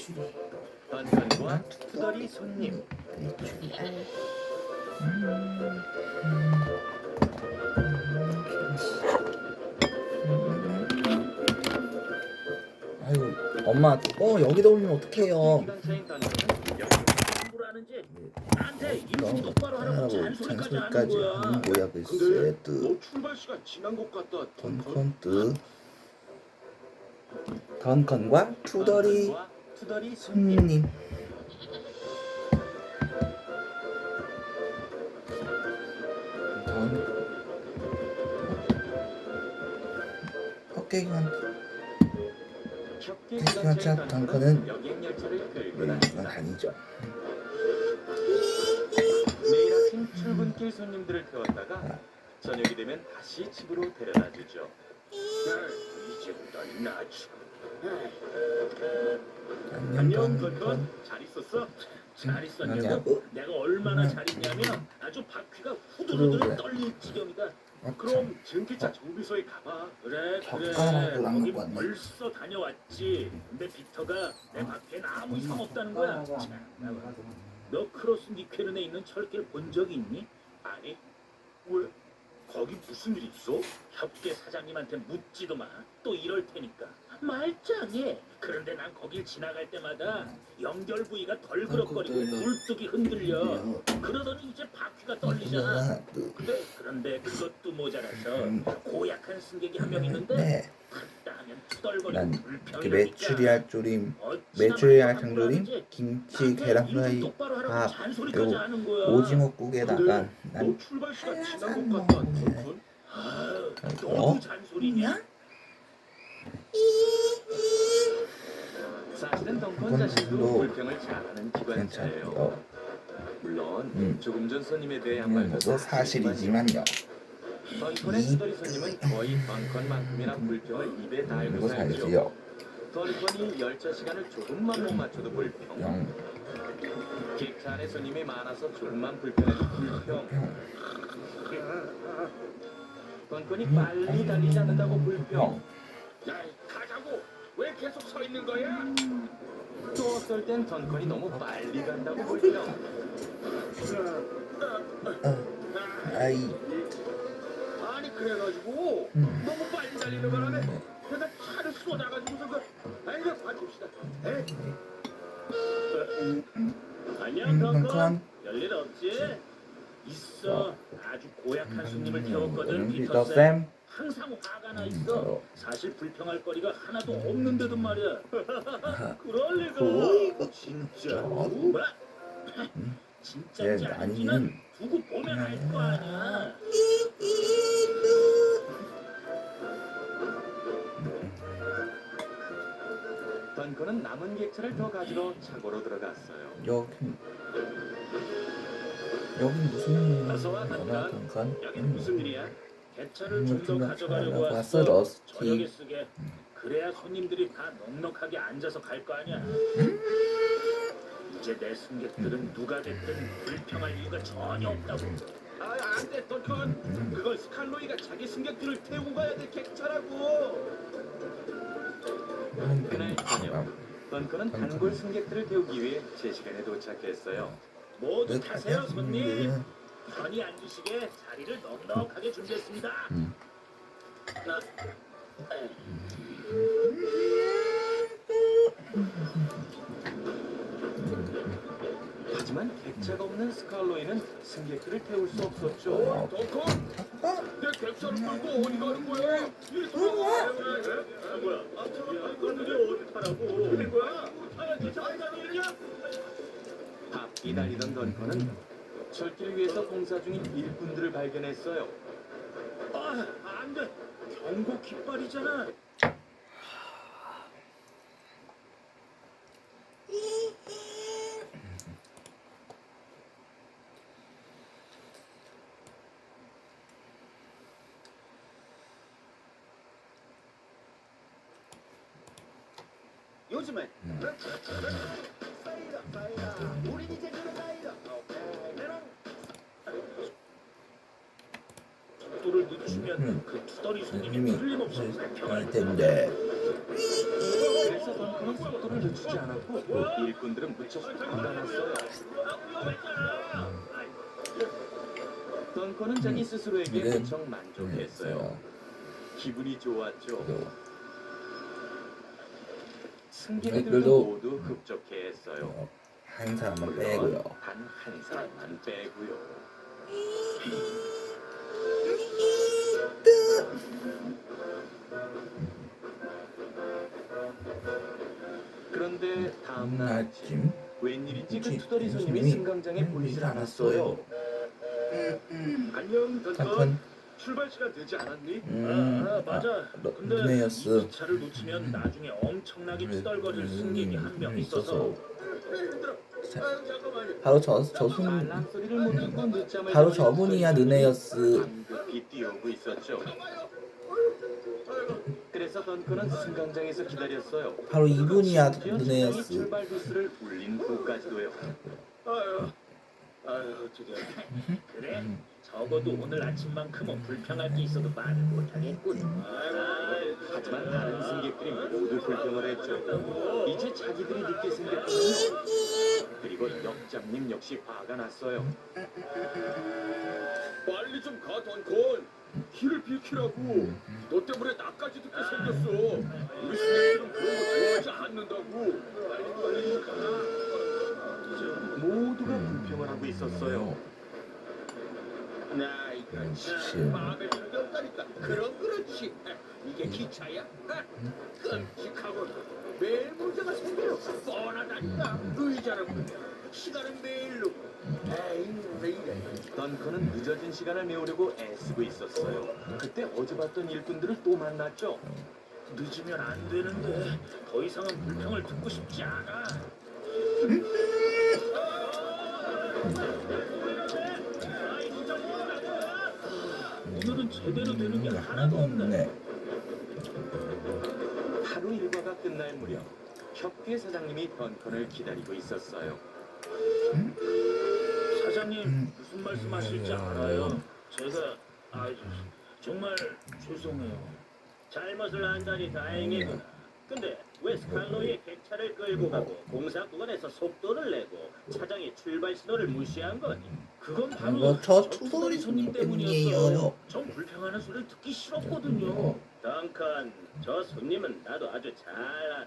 메추리. 던전과 투덜이 손님. 메추리 알. 아이고 엄마 여기다 올리면 어떡해요. 기간 차인 던전은 여기서 공부를 하는지 나한테 일좀 똑바로 하라고 잔소리까지 하는 잔소리까지 거야. 하는 거야 글쎄. 너 출발 시간 지난 것 같다. 던컨 던컨과 투덜이 던전과 투덜이 손님. 손님. 헛개기만 적게 기관 기간 차 차인 던전은 던전은 여객 열차를 끌고 이건 다닙니다. 아니죠. 매일 아침 출근길 손님들을 태웠다가 저녁이 되면 다시 집으로 데려다 주죠. 이제부터 나지. 안녕 건건. 잘 있었어? 잘 있었냐고? 뭐냐고? 내가 얼마나 잘 있냐면 아주 바퀴가 후들후들 떨릴 지경이다. 그럼 전기차 정비소에 가봐. 그래 젓가락으로 안 거기 갖고 왔네. 벌써 다녀왔지. 근데 빅터가 내 바퀴엔 아무 이상 없다는 거야. 참, 너 크로스 니케른에 있는 철길 본 적 있니? 아니. 왜? 거기 무슨 일 있어? 협계 사장님한테 묻지도 마. 또 이럴 테니까. 말짱해. 그런데 난 거길 지나갈 때마다 연결 부위가 덜그럭거리고 굴뚝이 흔들려. 그러더니 이제 바퀴가 떨리잖아. 그런데 그것도 모자라서 고약한 승객이 한 명 있는데 네. 갔다 하면 투덜거리고 난 불평이니까. 메추리알 조림, 어찌나 메추리알 많이 장조림, 환불하는지 김치, 나한테 계란 일 좀 프라이, 똑바로 하라고 밥, 잔소리까지 그리고 하는 거야. 오징어국에다가 너 난 출발 시간 지난 것 같다. 던컨. 아유, 너도 잔소리냐? 사실은 덩컨 자신도 뭐 불평을 잘하는 기관차예요. 괜찮고요. 물론 조금 전 손님에 대해 한 말 더 이것도 사실이지만요. 덩컨의 투덜이 손님은 거의 덩컨만큼이나 불평을 입에 달고 이거 살죠. 살지요. 덩컨이 열차 시간을 조금만 못 맞춰도 불평. 영, 객차 안에 손님이 많아서 조금만 불편해도 불평. 덩컨이 빨리 달리지 않는다고 불평. 야, 가자고. 왜 계속 서 있는 거야? 또 어떨 땐 덩컨이 너무 빨리 간다고 불평. 아이, 아니 그래가지고 너무 빨리 달리는 바람에 내가 차를 쏟아가지고서 이거 봐줍시다. 안녕 덩컨. 덩컨. 별일 없지? 있어. 아주 고약한 손님을 태웠거든 피터쌤. 피터쌤. 항상 화가 나 있어. 사실 불평할 거리가 하나도 없는데도 말이야. 그럴 리가. 어이구, 진짜. 뭐? 뭐야? 진짜인지 예, 아닌지는 아니면 두고 보면 알 거 아니야. 던컨은 남은 객차를 더 가지러 차고로 들어갔어요. 여긴 무슨 어서 와, 일이야, 던컨. 던컨? 여긴 무슨 일이야? 객차를 좀 더 좀 가져가려고 왔어, 왔어. 러스티. 저녁에 쓰게. 그래야 손님들이 다 넉넉하게 앉아서 갈 거 아니야. 이제 내 승객들은 누가 됐든 불평할 이유가 전혀 없다고. 안돼 던컨. 그건 스칼로이가 자기 승객들을 태우고 가야 될 객차라고. 그날 저녁 던컨은 단골 승객들을 태우기 위해 제 시간에 도착했어요. 모두 타세요 손님. 편히 앉으시게 자리를 넉넉하게 준비했습니다. 하지만 객차가 없는 스칼로이는 승객들을 태울 수 없었죠. 던컨! 내 객차를 끌고 어디 가는 거야? 이리 돌아와! 뭐야? 그런데 어디 타라고? 된 거야? 객차 안 가는 일이야? 바삐 달리던 던컨은 철길 위에서 공사 중인 일꾼들을 발견했어요. 안 돼! 경고 깃발이잖아! 요즘엔 우린 이제 그런 나이다. 속도를 늦추면 그 투덜이 손님이 틀림없이 할 불평할 텐데. 그래서 그래서 덩컨은 속도를 늦추지 않았고 일꾼들은 무척 화가 났어요. 덩컨은 자기 스스로에게 이게 무척 만족했어요. 기분이 좋았죠. 승객들도 댓글도 모두 흡족해했어요. 한 사람만 물론 빼고요. 단 한 사람만 빼고요. 그런데 다음날 아침 웬일인지 그 투덜이 손님이 승강장에 보이질 않았어요. 안녕 던컨. 던컨. 출발 시간 되지 않았니? 맞아. 근데 루네였어. 이 기차를 놓치면 나중에 엄청나게 투덜거릴 승객이 한 명 있어서. 바로 저순 알람 소리를 못 듣고 늦잠을 바로 자는 저분이야, 투덜이 느네였어. 손님이 방긋이 뛰어오고 있었죠. 그래서 던컨은 승강장에서 기다렸어요. 바로 이분이야, 심지어 느네였어. 승강이 출발 부스를 울린 후까지도요. 아유 드디어. 그래? 적어도 오늘 아침만큼은 불평할 게 있어도 말을 못하겠군. 하지만 다른 승객들이 모두 불평을 했죠. 이제 자기들이 늦게 생겼거든요. 그리고 역장님 역시 화가 났어요. 빨리 좀 가, 던컨. 길을 비키라고. 너 때문에 나까지 듣게 생겼어. 우리 승객들은 그런 거 좋아하지 않는다고. 빨리 가. 모두가 불평을 하고 있었어요. 나 이거 참 마음에 드는 게 없다니까. 그럼 그렇지. 이게 기차야? 끔찍하고 매일 문제가 생겨요. 뻔하다니까. 의자라고 시간은 매일 늦고. 에이 왜 이래. 던컨은 늦어진 시간을 메우려고 애쓰고 있었어요. 그때 어제 봤던 일꾼들을 또 만났죠. 늦으면 안 되는데 더 이상은 불평을 듣고 싶지 않아. 오늘은 제대로 되는 게 하나도 없네. 하루 일과가 끝날 무렵 협회 사장님이 던컨을 기다리고 있었어요. 사장님 무슨 말씀하실지 알아요. 제가 정말 죄송해요. 잘못을 안다니 다행이구나. 근데 왜 스칼로의 객차를 끌고 가고 공사 구간에서 속도를 내고 차장이 출발 신호를 무시한 거니? 그건 바로 이거 저 투덜이 투덜이 손님 때문이에요. 때문이었어요. 전 불평하는 소리를 듣기 싫었거든요. 덩컨, 저 손님은 나도 아주 잘 알아.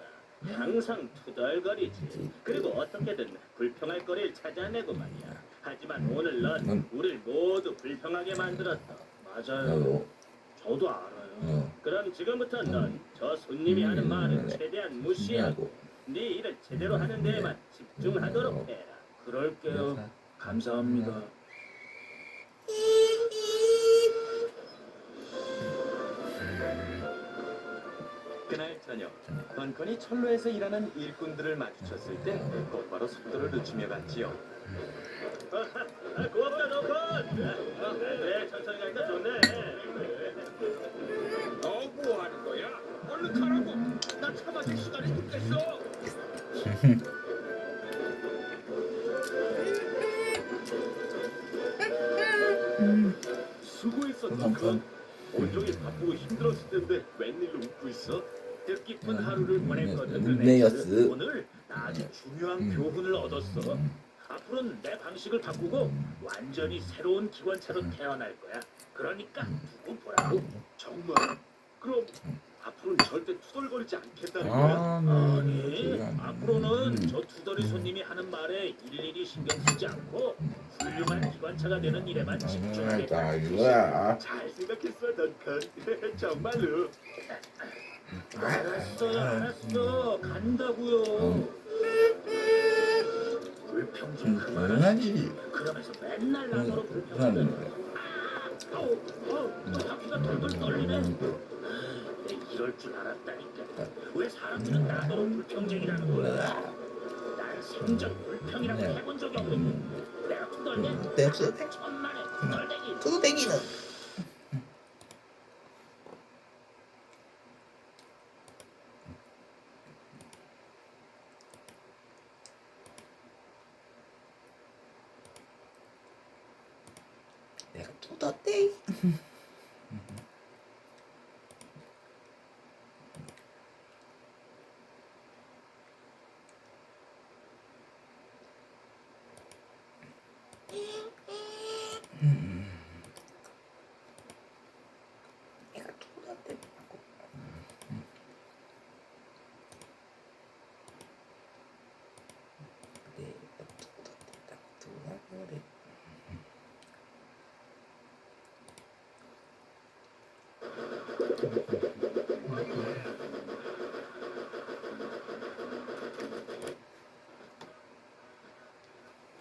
항상 투덜거리지. 그리고 어떻게든 불평할 거리를 찾아내고 말이야. 하지만 오늘 넌 우릴 모두 불평하게 만들었어. 맞아요. 저도 알아요. 그럼 지금부터 넌 저 손님이 하는 말은 최대한 무시하고 네 일을 제대로 하는 데에만 집중하도록 해라. 그럴게요. 감사합니다. 그날 저녁 던컨이 철로에서 일하는 일꾼들을 마주쳤을 때 곧바로 속도를 늦추며 갔지요. 고맙다 덩컨. 네, 천천히 가니까 좋네. 너 뭐 하는 거야? 얼른 가라고. 나 차 마실 시간이 늦겠어. 수고했어 덩컨. 온종일 바쁘고 힘들었을 텐데 웬일로 웃고 있어? 뜻깊은 하루를 보냈거든. 루네였어. 오늘 나 아주 중요한 교훈을 얻었어. 앞으로는 내 방식을 바꾸고 완전히 새로운 기관차로 태어날 거야. 그러니까 두고 보라고. 정말? 그럼 앞으로는 절대 투덜거리지 않겠다는 거야? 아니, 앞으로는 저 투덜이 손님이 하는 말에 일일이 신경 쓰지 않고 훌륭한 기관차가 되는 일에만 집중하겠다. 이거야. 잘 생각했어, 던컨. 정말로. 알았어. 간다고요. 불평 좀 그만하지. 당연하지. 그러면서 맨날 나더러 불평하면 저 바퀴가 덜덜 떨리네. 이럴 줄 알았다니까. 왜 사람들은 나더러 불평쟁이라는 거야? 난 생전 불평이라고 해본 적이 없는데 내가 투덜대? 내가 투덜대? 천만에 투덜대기. 투덜대기는 내가 투덜대.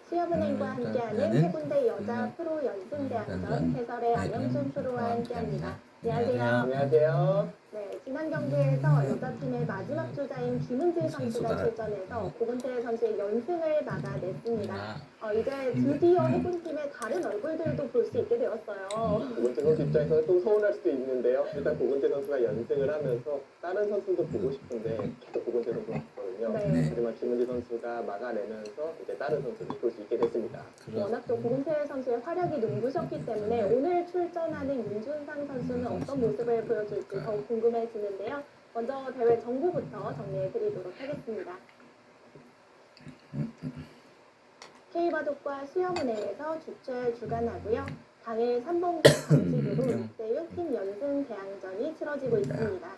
수협은행과 함께하는 해군대 여자 프로 연승대항전 해설의 안영준 프로와 함께합니다. 안녕하세요. 안녕하세요. 네, 지난 경기에서 여자팀의 마지막 주자인 김은지 선수가 출전해서 고근태 선수의 연승을 막아냈습니다. 이제 드디어 해군팀의 다른 얼굴들도 볼 수 있게 되었어요. 고근태 선수 입장에서는 좀 서운할 수도 있는데요. 일단 고근태 선수가 연승을 하면서 다른 선수도 보고 싶은데 계속 고근태 선수가 봤거든요. 네. 하지만 김은지 선수가 막아내면서 이제 다른 선수를 볼 수 있게 됐습니다. 워낙 또 고근태 선수의 활약이 눈부셨기 때문에 오늘 출전하는 윤준상 선수는 어떤 모습을 보여줄지 더욱 궁금해지는데요. 먼저 대회 정보부터 정리해드리도록 하겠습니다. K바둑과 수협은행에서 주최 주관하고요. 당일 3번기 정식으로 6대6 팀 연승 대항전이 치러지고 있습니다.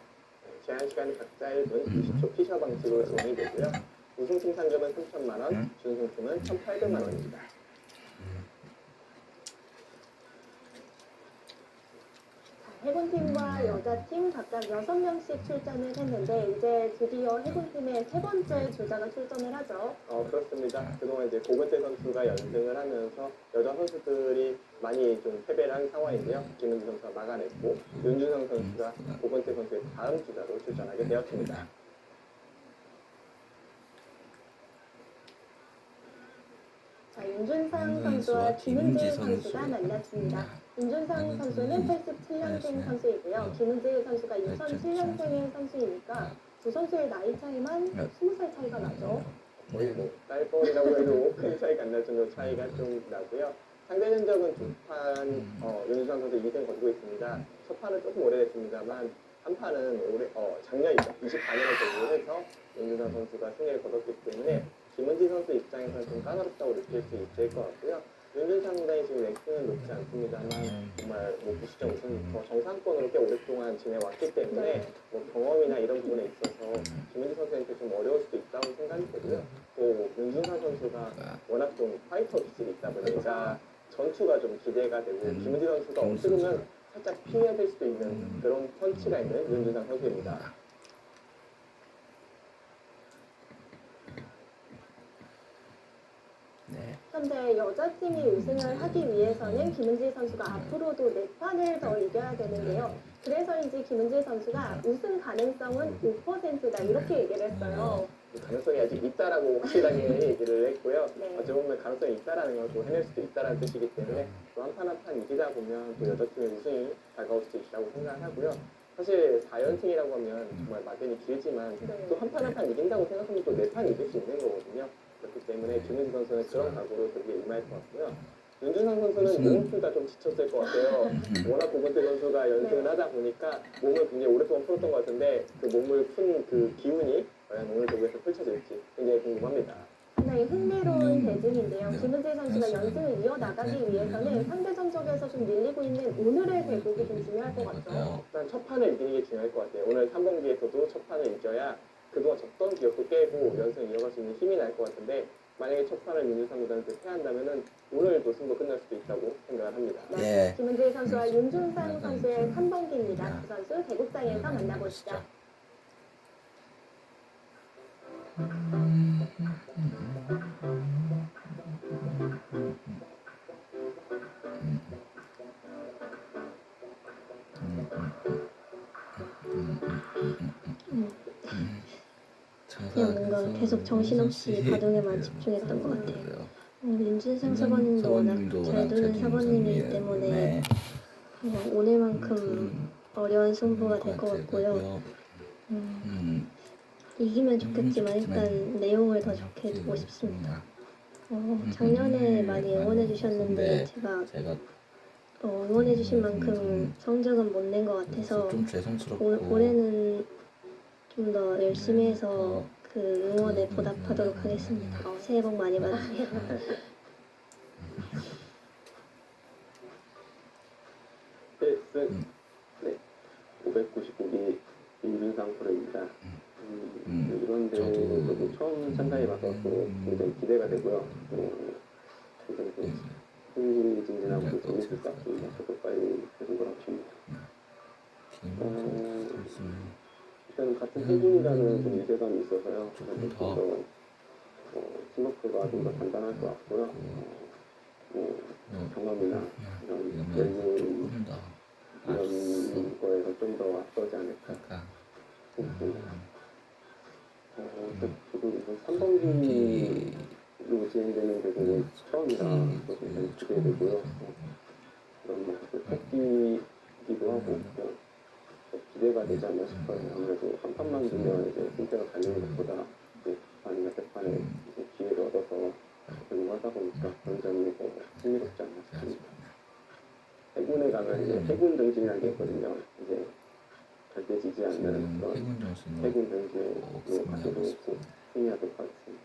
제한 시간이 각자 1분 90초 피셔 방식으로 진행이 되고요. 우승팀 상금은 3천만 원, 준승팀은 1,800만 원입니다. 해군팀과 여자팀 각각 6명씩 출전을 했는데 이제 드디어 해군팀의 세 번째 주자가 출전을 하죠. 그렇습니다. 그동안 이제 고근태 선수가 연승을 하면서 여자 선수들이 많이 좀 패배를 한 상황인데요. 김은지 선수가 막아냈고 윤준성 선수가 고근태 선수의 다음 주자로 출전하게 되었습니다. 자, 윤준상 선수와 김은지 선수가 만났습니다. 윤준상 선수는 87년생 선수이고요. 김은지 선수가 2007년생의 선수이니까 두 선수의 나이 차이만 20살 차이가 나죠. 거의 뭐 딸뻘이라고 해도 큰 차이가 안 날 정도 차이가 좀 나고요. 상대 전적은 두 판 윤준상 선수 2승 거두고 있습니다. 첫 판은 조금 오래됐습니다만 한 판은 작년이죠. 24년에 경기해서 윤준상 선수가 승리를 거뒀기 때문에 김은지 선수 입장에서는 좀 까다롭다고 느낄 수 있을 것 같고요. 윤준상 상당히 지금 랭킹은 높지 않습니다만 정말 뭐 부시점 우승부터 정상권으로 꽤 오랫동안 지내왔기 때문에 뭐 경험이나 이런 부분에 있어서 김은지 선수한테 좀 어려울 수도 있다고 생각이 되고요. 또 윤준상 선수가 워낙 좀 파이터 기질이 있다 보니까 전투가 좀 기대가 되고 김은지 선수가 어떻게 보면 살짝 피해야 될 수도 있는 그런 펀치가 있는 윤준상 선수입니다. 현재 여자팀이 우승을 하기 위해서는 김은지 선수가 앞으로도 4판을 더 이겨야 되는데요. 그래서인지 김은지 선수가 우승 가능성은 5%다 이렇게 얘기를 했어요. 가능성이 아직 있다라고 확실하게 얘기를 했고요. 네. 어찌 보면 가능성이 있다라는 건 또 해낼 수도 있다라는 뜻이기 때문에 또 한 판 한 판 이기다 보면 또 여자팀의 우승이 다가올 수도 있다고 생각하고요. 사실 4연승이라고 하면 정말 막연히 길지만 또 한 판 한 판 이긴다고 생각하면 또 4판 이길 수 있는 거거든요. 그렇기 때문에 김은지 선수는 그런 각오로 경기에 임할 것 같고요. 윤준상 선수는 몸을 풀다 좀 지쳤을 것 같아요. 워낙 고근태 선수가 연승을 하다 보니까 몸을 굉장히 오랫동안 풀었던 것 같은데 그 몸을 푼 그 기운이 과연 오늘 경기에서 펼쳐질지 굉장히 궁금합니다. 상당히 흥미로운 대진인데요. 김은지 선수가 연승을 이어나가기 위해서는 상대 전적에서 좀 밀리고 있는 오늘의 대국이 좀 중요할 것 같죠. 일단 첫 판을 이기는 게 중요할 것 같아요. 오늘 3경기에서도 첫 판을 이겨야 그동안 졌던 기억도 깨고 연승 이어갈 수 있는 힘이 날 것 같은데 만약에 첫 판을 윤준상 선수한테 패한다면은 오늘도 승부 끝날 수도 있다고 생각을 합니다. 네, 김은지 선수와 윤준상 선수의 3번기입니다. 두 선수 대국장에서 만나보시죠. 그냥 뭔가 계속 정신없이 바둑에만 집중했던 것 같아요. 윤준상 사모님도 워낙 잘 두는 사모님이기 때문에 오늘만큼 어려운 승부가 될 것 같고요. 이기면 좋겠지만 일단 내용을 더 좋게 두고 싶습니다. 작년에 많이 응원해 주셨는데 제가 응원해 주신 만큼 성적은 못 낸 것 같아서 좀 죄송스럽고 올해는 좀 더 열심히 해서 그 응원에 보답하도록 하겠습니다. 새해 복 많이 받으세요. 필승 599기 윤준상 프로입니다. 이런 대회도 처음 참가해봐서 또 굉장히 기대가 되고요. 굉장히 또 흥미진진하고 재밌을 것 같습니다. 저도 빨리 되는 거라고 봅니다. 일단 같은 해군이라는 좀 유대감이 있어서요. 조금 더 팀워크가 좀 더 단단할 것 같고요. 경험이나 이런 연륜 조금 더 이런 거에서 좀 더 앞서지 않을까 아까 싶습니다. 지금 3번기로 진행되는 대국은 처음이라 또 굉장히 기대되고요. 그런 뭐 뽑기기도 하고 또 기대가 되지 않나 싶어요. 아무래도 한 판만 두면 이제 승패가 갈리는 것보다 이제 반이나 세 판에 이제 기회를 얻어서 되고 하다 보니까 그런 점이 더 흥미롭지 않나 싶습니다. 해군에 가면 이제 해군 정신이라는 게 있거든요. 이제 절대 지지 않는 그런 해군 정신으로 해군 정신으로 가지고 있고 승리하도록 하겠습니다.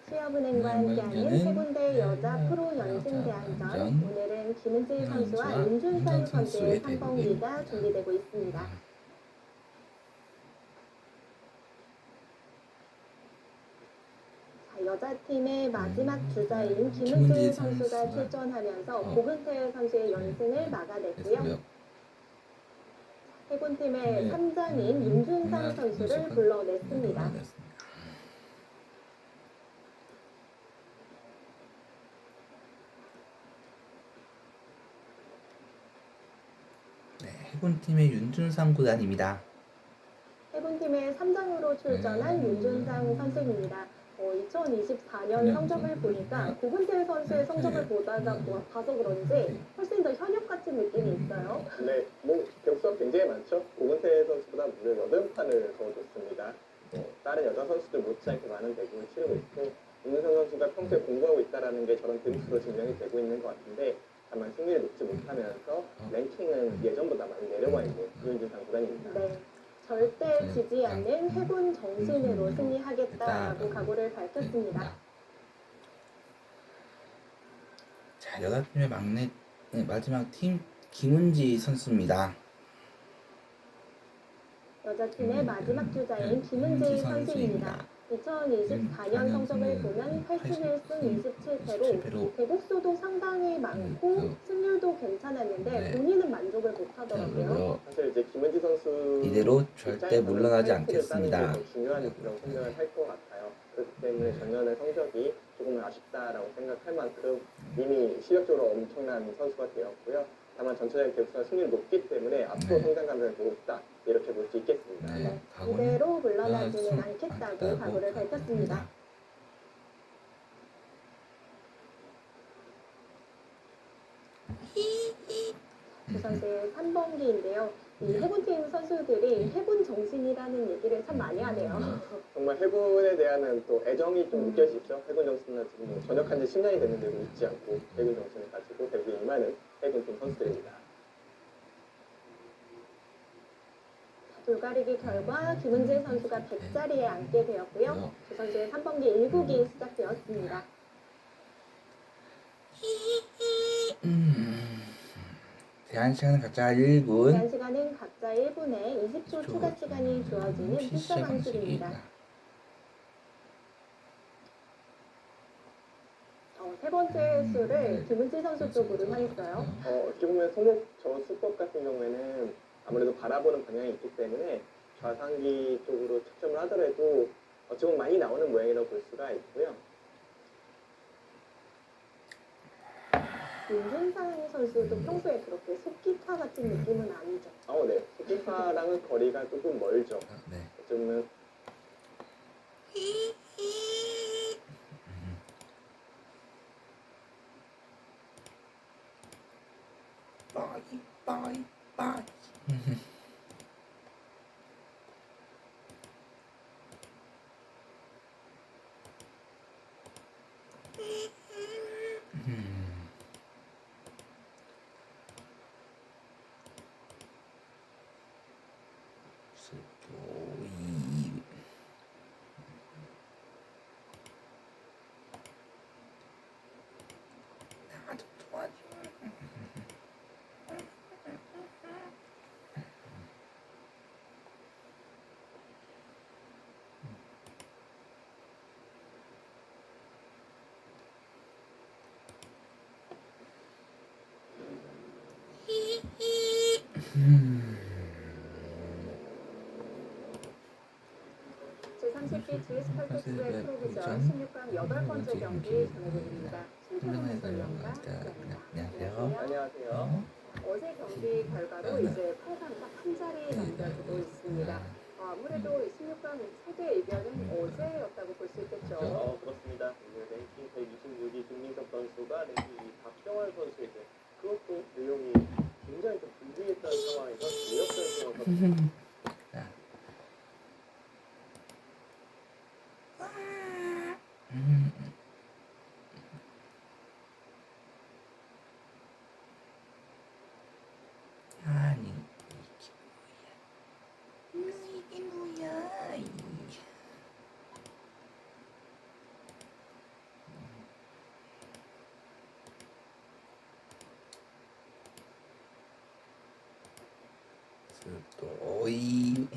취업은행과 함께하는 해군대 여자 프로 연승대항전. 오늘은 김은지 선수와 윤준상 선수의 3번기가 준비되고 있습니다. 자, 여자팀의 마지막 주자인 김은지 선수가 출전하면서 고근태 선수의 연승을 막아냈고요. 해군팀의 3장인 윤준상 선수를 불러냈습니다. 해군팀의 윤준상 구단입니다. 해군팀의 3장으로 출전한 윤준상 선수입니다. 2024년 성적을 보니까 고근태 선수의 성적을 봐서 그런지 훨씬 더 현역 같은 느낌이 있어요. 네, 뭐 격수가 굉장히 많죠. 고근태 선수보다 무려 8판을 더 줬습니다. 다른 여자 선수들 못지않게 많은 대국을 치르고 있고 윤준상 선수가 평소에 공부하고 있다는 게 저런 득수로 증명이 되고 있는 것 같은데 다만 승리를 놓지 못하면서 랭킹은 예전보다 많이 내려와 있는 윤준상 구단입니다. 네, 절대 지지 않는 해군 정신으로 승리하겠다라고 각오를 밝혔습니다. 자, 여자팀의 마지막 팀 김은지 선수입니다. 여자팀의 마지막 주자인 김은지 선수입니다. 2024년 성적을 보면 81승 27패로 대국수도 상당히 많고 승률도 괜찮았는데 본인은 만족을 못하더라고요. 사실 이제 김은지 선수 이대로 절대 물러나지 않겠습니다. 중요한 그런 생각을 할 것 같아요. 그렇기 때문에 작년의 성적이 조금 아쉽다라고 생각할 만큼 이미 실력적으로 엄청난 선수가 되었고요. 다만 전체적인 대국수가 승률이 높기 때문에 앞으로 성장 가능성이 높다 이렇게 볼 수 있겠습니다. 이대로 물러나지는 않겠다고 각오를 밝혔습니다. 두 선수의 3번기인데요. 이 해군팀 선수들이 해군 정신이라는 얘기를 참 많이 하네요. 정말 해군에 대한 또 애정이 좀 느껴지죠. 해군 정신은 지금 뭐 전역한 지 10년이 됐는데도 잊지 않고 해군 정신을 가지고 대구에 임하는 해군팀 선수들입니다. 돌가리기 결과 김은지 선수가 100자리에 앉게 되었고요. 두 선수의 3번기 1국이 시작되었습니다. 제한 시간은 각자 1분. 제한 시간은 각자 1분에 20초 추가 시간이 주어지는 피처 방식입니다. 세 번째 수를 김은지 선수 쪽으로 향했어요. 어떻게 보면 손목 저 수법 같은 경우에는 아무래도 바라보는 방향이 있기 때문에 좌상기 쪽으로 초점을 하더라도 지금 많이 나오는 모양이라고 볼 수가 있고요. 윤준상 선수도 평소에 그렇게 속기타 같은 느낌은 아니죠? 네. 속기파랑은 거리가 조금 멀죠. 어쩌면 빠이. GS8 프로비전 16강 8번째 경기 전해드립니다. 신선한 해설위원과 안녕하세요. 안녕하세요. 어제 경기 결과로 이제 8강과 한 자리 남겨두고 있습니다. 아무래도 16강 최대 이변은 어제였다고 볼 수 있겠죠. 그렇습니다. 랭킹 126위 김민석 선수가 랭킹 2위 박정환 선수에게 그것도 내용이 굉장히 좀 불리했던 상황에서 무역전승을 아니 이게 뭐야? 또 이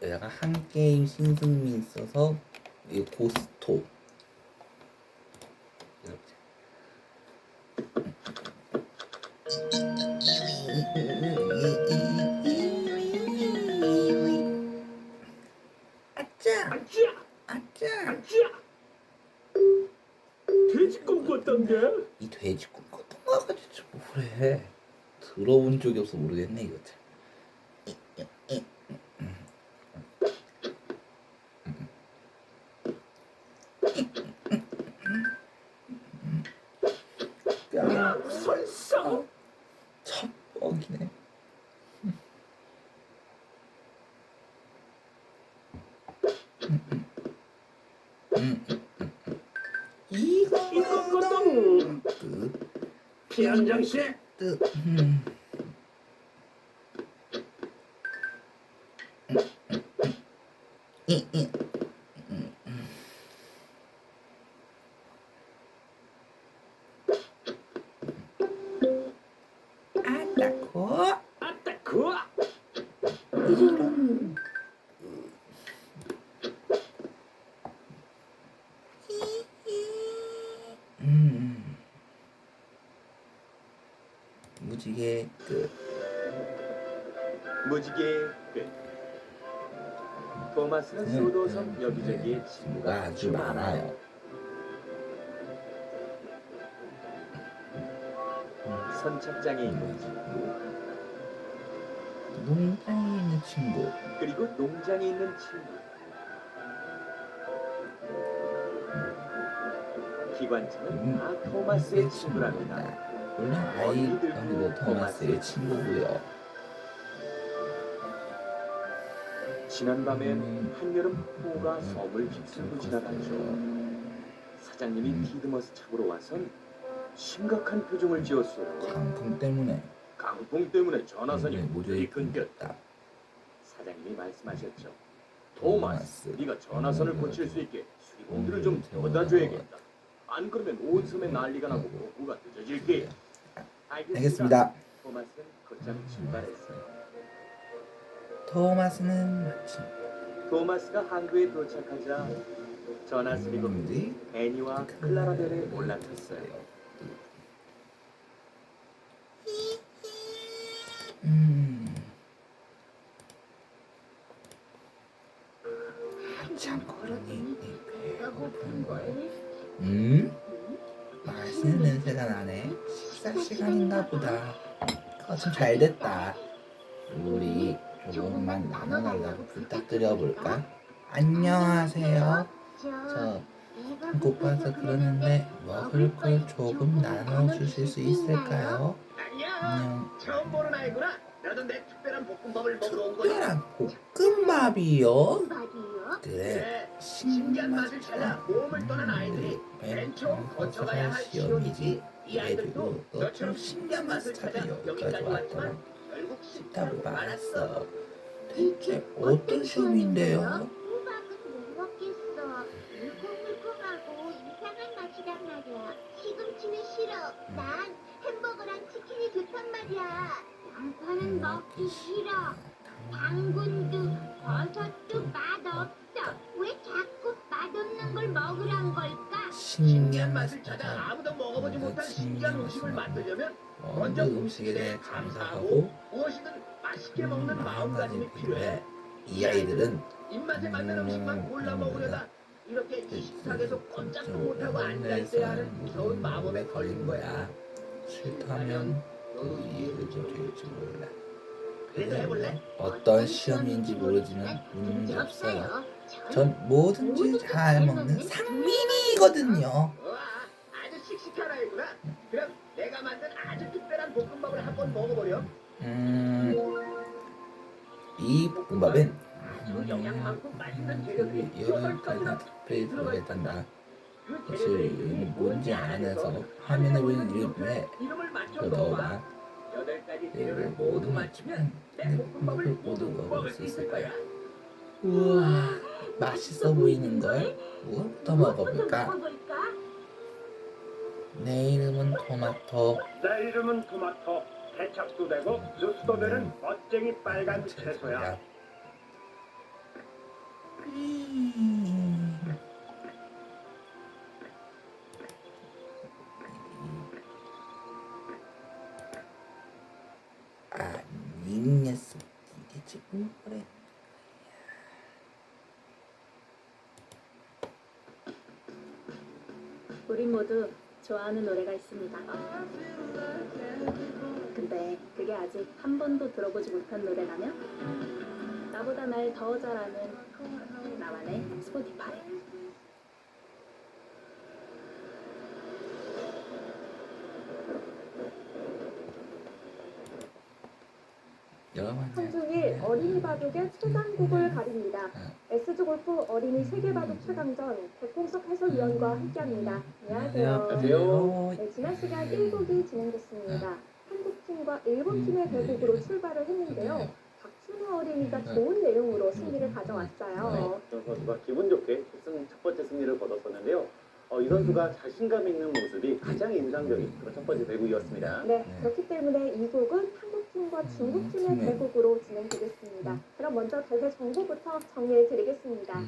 여기가 한 게임 신승민 있어서 이 고스토 아짜 아짜 돼지 꿈꿨던데? 이 돼지 꿈꿨던 거 가지고 뭐래 들어본 적이 없어 모르겠네 이거 참. 야, 설사. 첫 뻑이네. 이거거든. 피한장 씨. 뜨. 아따코. 아따 그. 이런. 무지개 끝. 무지개 끝. 토마스는 수도섬 여기저기에 친구가 아주 많아요. 선착장에 있는 친구, 농장에 있는 친구. 그리고 농장에 있는 친구. 기관차는 다 토마스의 친구랍니다. 물론 아이도 토마스의 친구고요. 지난밤엔 한여름 폭우가 섬을 휩쓸고 지나갔죠. 사장님이 디드머스 차고로 와선 심각한 표정을 지었어요. 강풍 때문에 강풍 때문에 전화선이 모조리 모조리 끊겼다. 끊겼다. 사장님이 말씀하셨죠. 토마스, 네가 전화선을 고칠 수 있게 수리공들을 좀 데워다 줘야겠다. 안 그러면 온 섬에 난리가 나고 복구가 늦어질 게야. 알겠습니다. 토마스는 곧장 출발했어요. 토마스는 마침 토마스가 항구에 도착하자 전화 수리공들이 애니와 클라라벨에 올라탔어요. 참 그러니 배고픈걸. 맛있는 냄새가 나네. 식사 시간인가 보다. 참 잘됐다. 우리 조금만 나눠달라고 부탁드려볼까? 안녕하세요. 저 고파서 그러는데 먹을 걸 조금 나눠주실 수 있을까요? 안녕. 처음 보는 아이구나. 나도 내 특별한 볶음밥을 먹으러 온 거야. 특별한 볶음밥이요? 말이요? 그래, 신기한 맛을 찾아 몸을 떠난 아이들이 맨 처음 거쳐가야 할 시험이지. 이 아이들도 너처럼 신기한 맛을 찾아 여기까지 왔지만 결국 답을 식답을 받았어. 많았어. 대체 어떤 시험인데요? 호박은 못 먹겠어. 물컹물컹하고 이상한 맛이란 말이야. 시금치는 싫어. 난 햄버거랑 치킨이 좋단 말이야. 양파는 먹기 싫어. 당근도 버섯도 맛없어. 왜 자꾸 맛없는 걸 먹으란 걸까? 신기한 맛을 맛을 찾아 찾아 아무도 먹어보지 못한 신기한 음식을 만들려면 먼저 먼저 음식에 대해 감사하고 무엇이든 맛있게 먹는 마음가짐이 필요해. 이 아이들은 입맛에 맞는 음식만 골라 먹으려다 이렇게 식탁에서 꼼짝도 못하고 앉아있어야 하는 무서운 마법에 걸린 거야. 싫다면 그 이해를 좀 될지 몰라. 그래도 해볼래? 어떤 시험인지 모르지만 문제 없어요. 전 뭐든지 잘 먹는 상민이거든요. 우와, 아주 씩씩한 아이구나. 그럼 내가 만든 아주 특별한 볶음밥을 한번 먹어보렴. 이 볶음밥은 아주 영양만큼 맛있는 재료들이 여러 여덟 가지나 가지나 특별히 들어가 들어있단다. 그 사실 재료들이 뭔지 안 해서 화면에 보이는 이름에 이름을 맞춰 더 넣어봐. 넣어봐. 여덟 가지 이걸 재료를 모두 맞추면 내 볶음밥을 모두 먹을 수 있을 거야. 우와, 맛있어 보이는 걸 뭐부터 먹어볼까? 내 이름은 토마토. 내 이름은 토마토. 케찹도 되고 주스도 되는 멋쟁이 빨간 채소야. 이 녀석 이게 지금 그래. 우린 모두 좋아하는 노래가 있습니다. 근데 그게 아직 한 번도 들어보지 못한 노래라면 나보다 날 더 잘 아는 나만의 스포티파이. 한중일 어린이 바둑의 최강국을 가립니다. S조 골프 어린이 세계바둑 최강전 백홍석 해설위원과 함께합니다. 안녕하세요. 안녕하세요. 네, 지난 시간 1국이 진행됐습니다. 한국팀과 일본팀의 대국으로 출발을 했는데요. 박준호 어린이가 좋은 내용으로 승리를 가져왔어요. 정 선수가 기분 좋게 첫 번째 승리를 거뒀었는데요. 이 선수가 자신감 있는 모습이 가장 인상적인 그런 첫 번째 대국이었습니다. 네, 그렇기 때문에 이 곡은 한국팀과 중국팀의 대국으로 진행되겠습니다. 그럼 먼저 대회 정보부터 정리해 드리겠습니다.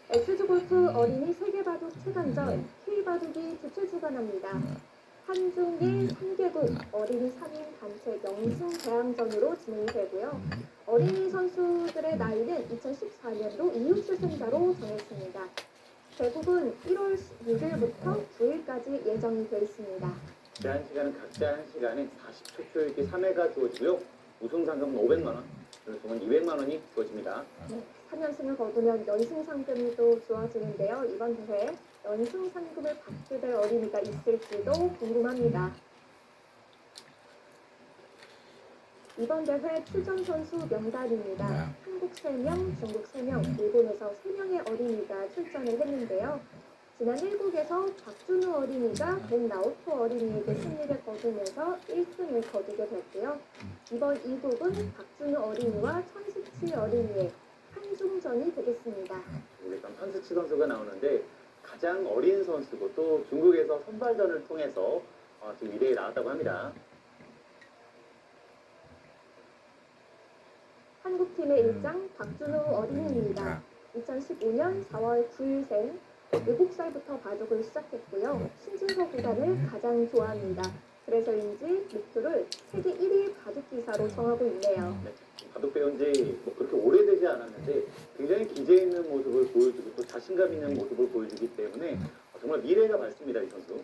S조 골프 어린이 세계바둑 최강전 K바둑이 주최 주관합니다. 한중일 3개국 어린이 3인 단체 영승 대항전으로 진행이 되고요. 어린이 선수들의 나이는 2014년도 이후 출생자로 정했습니다. 대국은 1월 6일부터 9일까지 예정이 되어 있습니다. 제한 시간은 각자 한 시간에 40초 초이기 3회가 주어지고요. 우승 상금은 500만 원, 그리고 200만 원이 주어집니다. 네, 3연승을 거두면 연승 상금이 또 주어지는데요. 이번 대회 연승 상금을 받게 될 어린이가 있을지도 궁금합니다. 이번 대회 출전 선수 명단입니다. 한국 3명, 중국 3명, 일본에서 3명의 어린이가 출전을 했는데요. 지난 1국에서 박준우 어린이가 벤나오토 어린이에게 승리를 거두면서 1승을 거두게 됐고요. 이번 2국은 박준우 어린이와 천수치 어린이의 한중전이 되겠습니다. 일단 판스치 선수가 나오는데 가장 어린 선수고 또 중국에서 선발전을 통해서 지금 2대에 나왔다고 합니다. 한국팀의 일장 박준우 어린이입니다. 2015년 4월 9일생 7살부터 바둑을 시작했고요. 신진서 구단을 가장 좋아합니다. 그래서인지 목표를 세계 1위 바둑 기사로 정하고 있네요. 바둑 배운 지 그렇게 오래되지 않았는데 굉장히 기재 있는 모습을 보여주고 또 자신감 있는 모습을 보여주기 때문에 정말 미래가 밝습니다, 이 선수.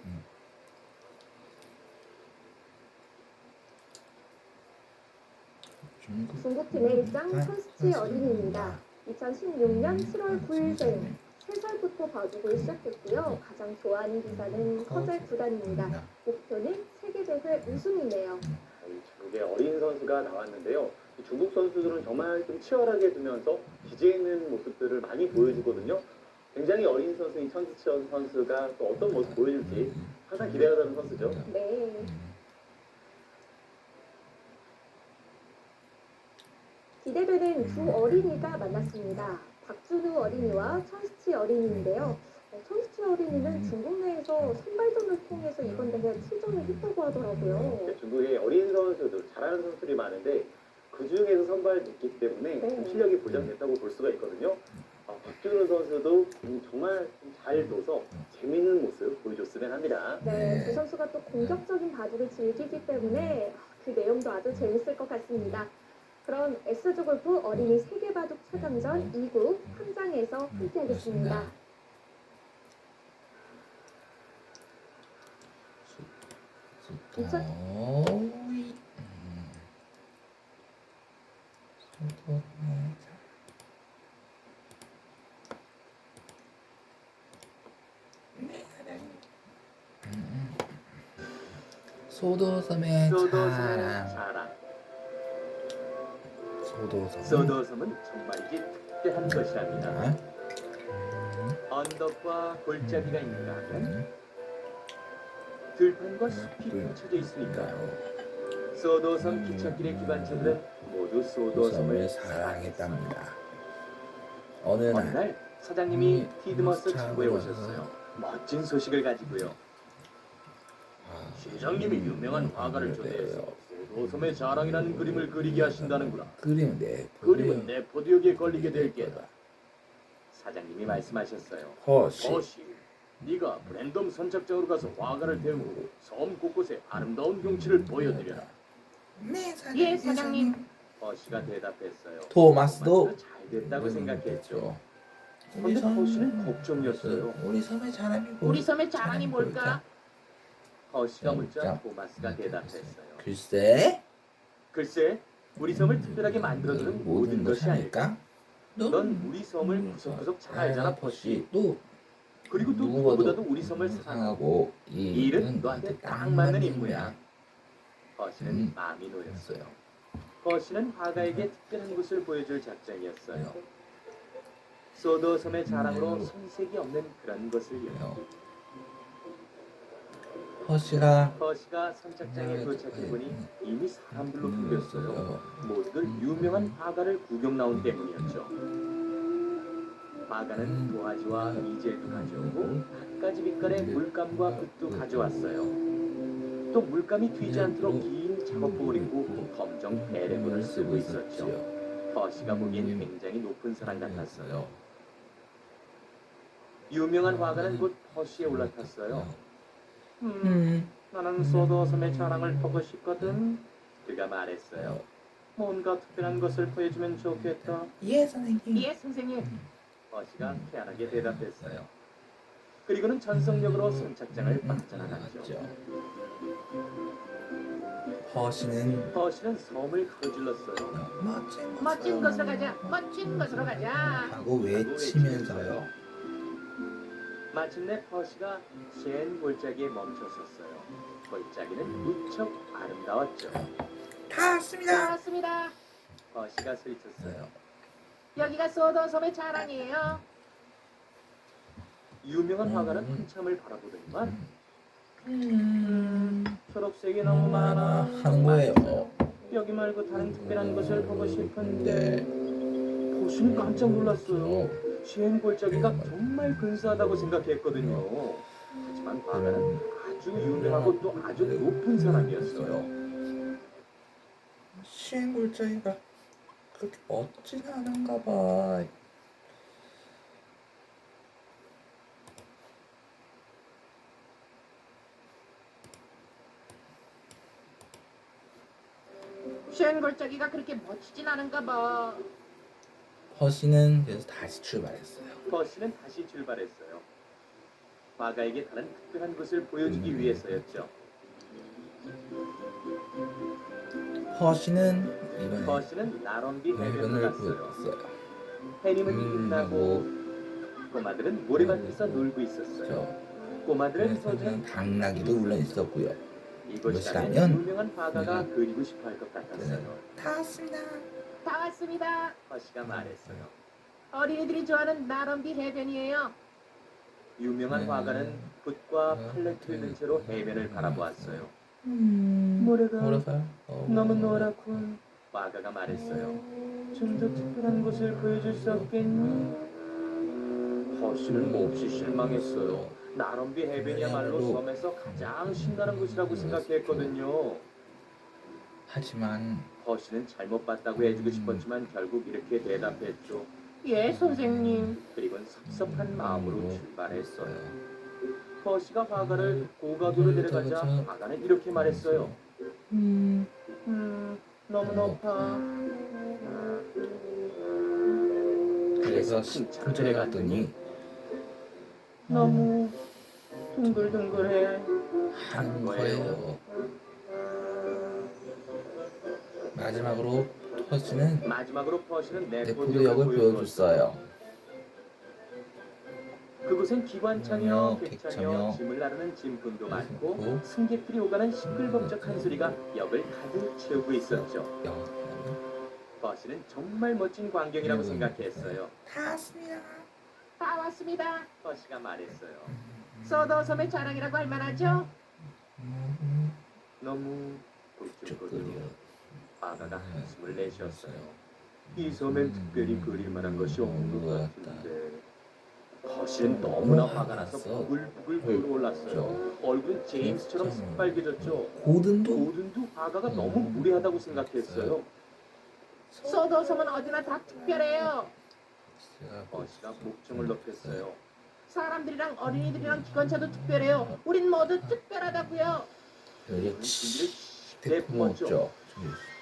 중국팀의 일장 천수치 어린이입니다. 2016년 7월 9일생 3살부터 바둑을 시작했고요. 가장 좋아하는 기사는 서재 구단입니다. 목표는 세계대회 우승이네요. 중국의 어린 선수가 나왔는데요. 이 중국 선수들은 정말 좀 치열하게 두면서 기재 있는 모습들을 많이 보여주거든요. 굉장히 어린 선수인 천수치 선수가 또 어떤 모습 보여줄지 항상 기대가 되는 선수죠. 네. 기대되는 두 어린이가 만났습니다. 박준우 어린이와 천수치 어린이인데요. 천수치 어린이는 중국 내에서 선발전을 통해서 이번 대회에 출전을 했다고 하더라고요. 중국의 어린 선수들, 잘하는 선수들이 많은데 그 중에서 선발됐기 때문에 좀 실력이 보장됐다고 볼 수가 있거든요. 박준우 선수도 정말 잘 둬서 재밌는 모습 보여줬으면 합니다. 네, 두 선수가 또 공격적인 바둑을 즐기기 때문에 그 내용도 아주 재밌을 것 같습니다. 그럼 S조 골프 어린이 세계바둑 차전전 2구 탐장에서 함께하겠습니다. 소도섬의 소도섬의 자랑. 자랑. 소도섬. 소도섬은 정말이지 특별한 것이랍니다. 언덕과 골짜기가 있는가 하면 들판과 숲이 펼쳐져 있으니까요. 소도섬 기찻길의 기관차들은 모두 소도섬을 사랑했답니다. 어느 어느 날 날 사장님이 티드머스 창고에 오셨어요. 멋진 소식을 가지고요. 시장님이 유명한 화가를 초대해서 소도섬의 자랑이라는 그림을 그리게 하신다는구나. 그림은 내 포디오기에 걸리게 될 게다. 사장님이 말씀하셨어요. 허시. 네가 브랜덤 선착장으로 가서 화가를 태우고 섬 곳곳에 아름다운 경치를 보여드려라. 네, 예, 사장님. 허시가 대답했어요. 토마스도 잘 됐다고 생각했죠. 우리 그런데 섬 허시는 걱정이었어요. 우리 섬의 자랑이 우리 섬의 자랑이 뭘까? 허시가 묻자 토마스가 대답했어요. 글쎄, 우리 섬을 특별하게 만들어주는 모든 것이 아닐까? 넌 우리 섬을 구석구석 잘 알잖아, 허시. 또 그리고 또 누구보다도 우리 섬을 사랑하고 이 일은 너한테 딱 맞는 임무야. 허시는 마음이 놓였어요. 허시는 화가에게 특별한 곳을 보여줄 작정이었어요. 소도섬의 자랑으로 손색이 없는 그런 곳을요. 허시가 선착장에 도착해보니 이미 사람들로 풀렸어요. 모두들 유명한 화가를 구경 나온 때문이었죠. 화가는 도화지와 이젤도 가져오고 갖가지 빛깔의 물감과 붓도 가져왔어요. 또 물감이 튀지 않도록 긴 작업복을 입고 검정 베레모를 쓰고 있었죠. 허시가 보기엔 굉장히 높은 사람 같았어요. 유명한 화가는 곧 허시에 올라탔어요. 나는 소도섬의 자랑을 보고 싶거든. 그가 말했어요. 뭔가 특별한 것을 보여주면 좋겠다. 예, 선생님. 예, 선생님. 허시가 태연하게 대답했어요. 그리고는 전속력으로 선착장을 빠져나갔죠. 허시는 섬을 거질렀어요. 멋진 곳으로 가자. 멋진 곳으로 가자. 하고 외치면서요. 마침내 허시가 시엔 골짜기에 멈춰섰어요. 골짜기는 무척 아름다웠죠. 다 왔습니다. 고맙습니다. 허시가 소리쳤어요. 여기가 소도섬의 자랑이에요. 유명한 화가는 한참을 바라보더니만 초록색이 너무 많아 하는 거예요. 여기 말고 다른 특별한 것을 보고 싶은데 호시는 깜짝 놀랐어요. 시엔 골짜기가 정말 근사하다고 생각했거든요. 하지만 화가는 아주 유명하고 또 아주 높은 사람이었어요. 시엔 골짜기가 그렇게 멋지지 않은가 봐. 시엔 골짜기가 그렇게 멋지진 않은가 봐. 허시는 그래서 다시 출발했어요. 허시는 다시 출발했어요. 화가에게 다른 특별한 것을 보여주기 위해서였죠. 허시는 나럼비 해변을 갔어요. 보였어요. 해님은 빛나고 꼬마들은 모래밭에서 놀고 있었어요. 꼬마들은 그래서는 당나귀도 물론 있었고요. 이곳이라면 유명한 화가가 그리고 싶어 할 것 같았어요. 다 왔습니다. 다 왔습니다. 허시가 말했어요. 어린이들이 좋아하는 나럼비 해변이에요. 유명한 화가는 붓과 팔레트를 든 채로 해변을 바라보았어요. 모래가 너무 노랗군. 화가가 말했어요. 좀 더 특별한 곳을 보여줄 수 없겠니? 허시는 몹시 실망했어요. 나럼비 해변이야말로 섬에서 가장 신나는 곳이라고 생각했거든요. 하지만 허시는 잘못 봤다고 해주고 싶었지만 결국 이렇게 대답했죠. 예, 선생님. 그리고는 섭섭한 마음으로 출발했어요. 허시가 화가를 고가도로 데려가자 화가는 이렇게 말했어요. 너무 높아. 그래서 식구들에 갔더니 너무 둥글둥글해. 한 거예요. 마지막으로 퍼시는 마지막으로 퍼시는 네포드 역을 보여줬어요. 그곳엔 기관차며 객차며 객차며 짐을 나르는 짐꾼도 많고 많고 승객들이 오가는 시끌벅적한 소리가 역을 가득 채우고 있었죠. 버시는 정말 멋진 광경이라고 생각했어요. 다 왔습니다. 버시가 말했어요. 서더섬의 자랑이라고 할 만하죠? 너무 굵직거려. 바다가 한숨을 내쉬었어요. 이 섬엔 특별히 그릴 만한 것이 없는 것 같은데. 버시는 너무나 화가 나서 부글부글 끓어올랐어요. 얼굴은 제임스처럼 새빨개졌죠. 고든도 바다가 너무 무례하다고 생각했어요. 소도섬은 어디나 다 특별해요. 버시가 목청을 높였어요. 사람들이랑 어린이들이랑 기관차도 특별해요. 우린 모두 특별하다고요. 그렇지. 내뿜었죠. 대품었죠.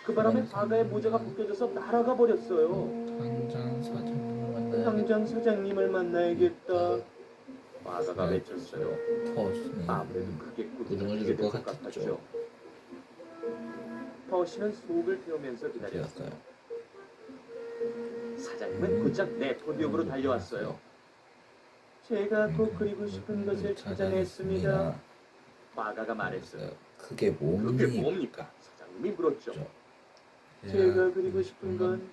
그 바람에 바다의 모자가 벗겨져서 날아가 버렸어요. 당장 사장님을 만나야겠다. 바다가 외쳤어요. 아무래도 그게 고등을 꾸짖게 줄 될 것 것 같았죠. 같았죠. 버시는 속을 태우면서 기다렸어요. 사장님은 곧장 네포디움으로 달려왔어요. 제가 꼭 그리고 싶은 것을 찾아냈습니다. 바다가 말했어요. 그게 뭡니까? 사장님이 물었죠. 제가 그리고 싶은 건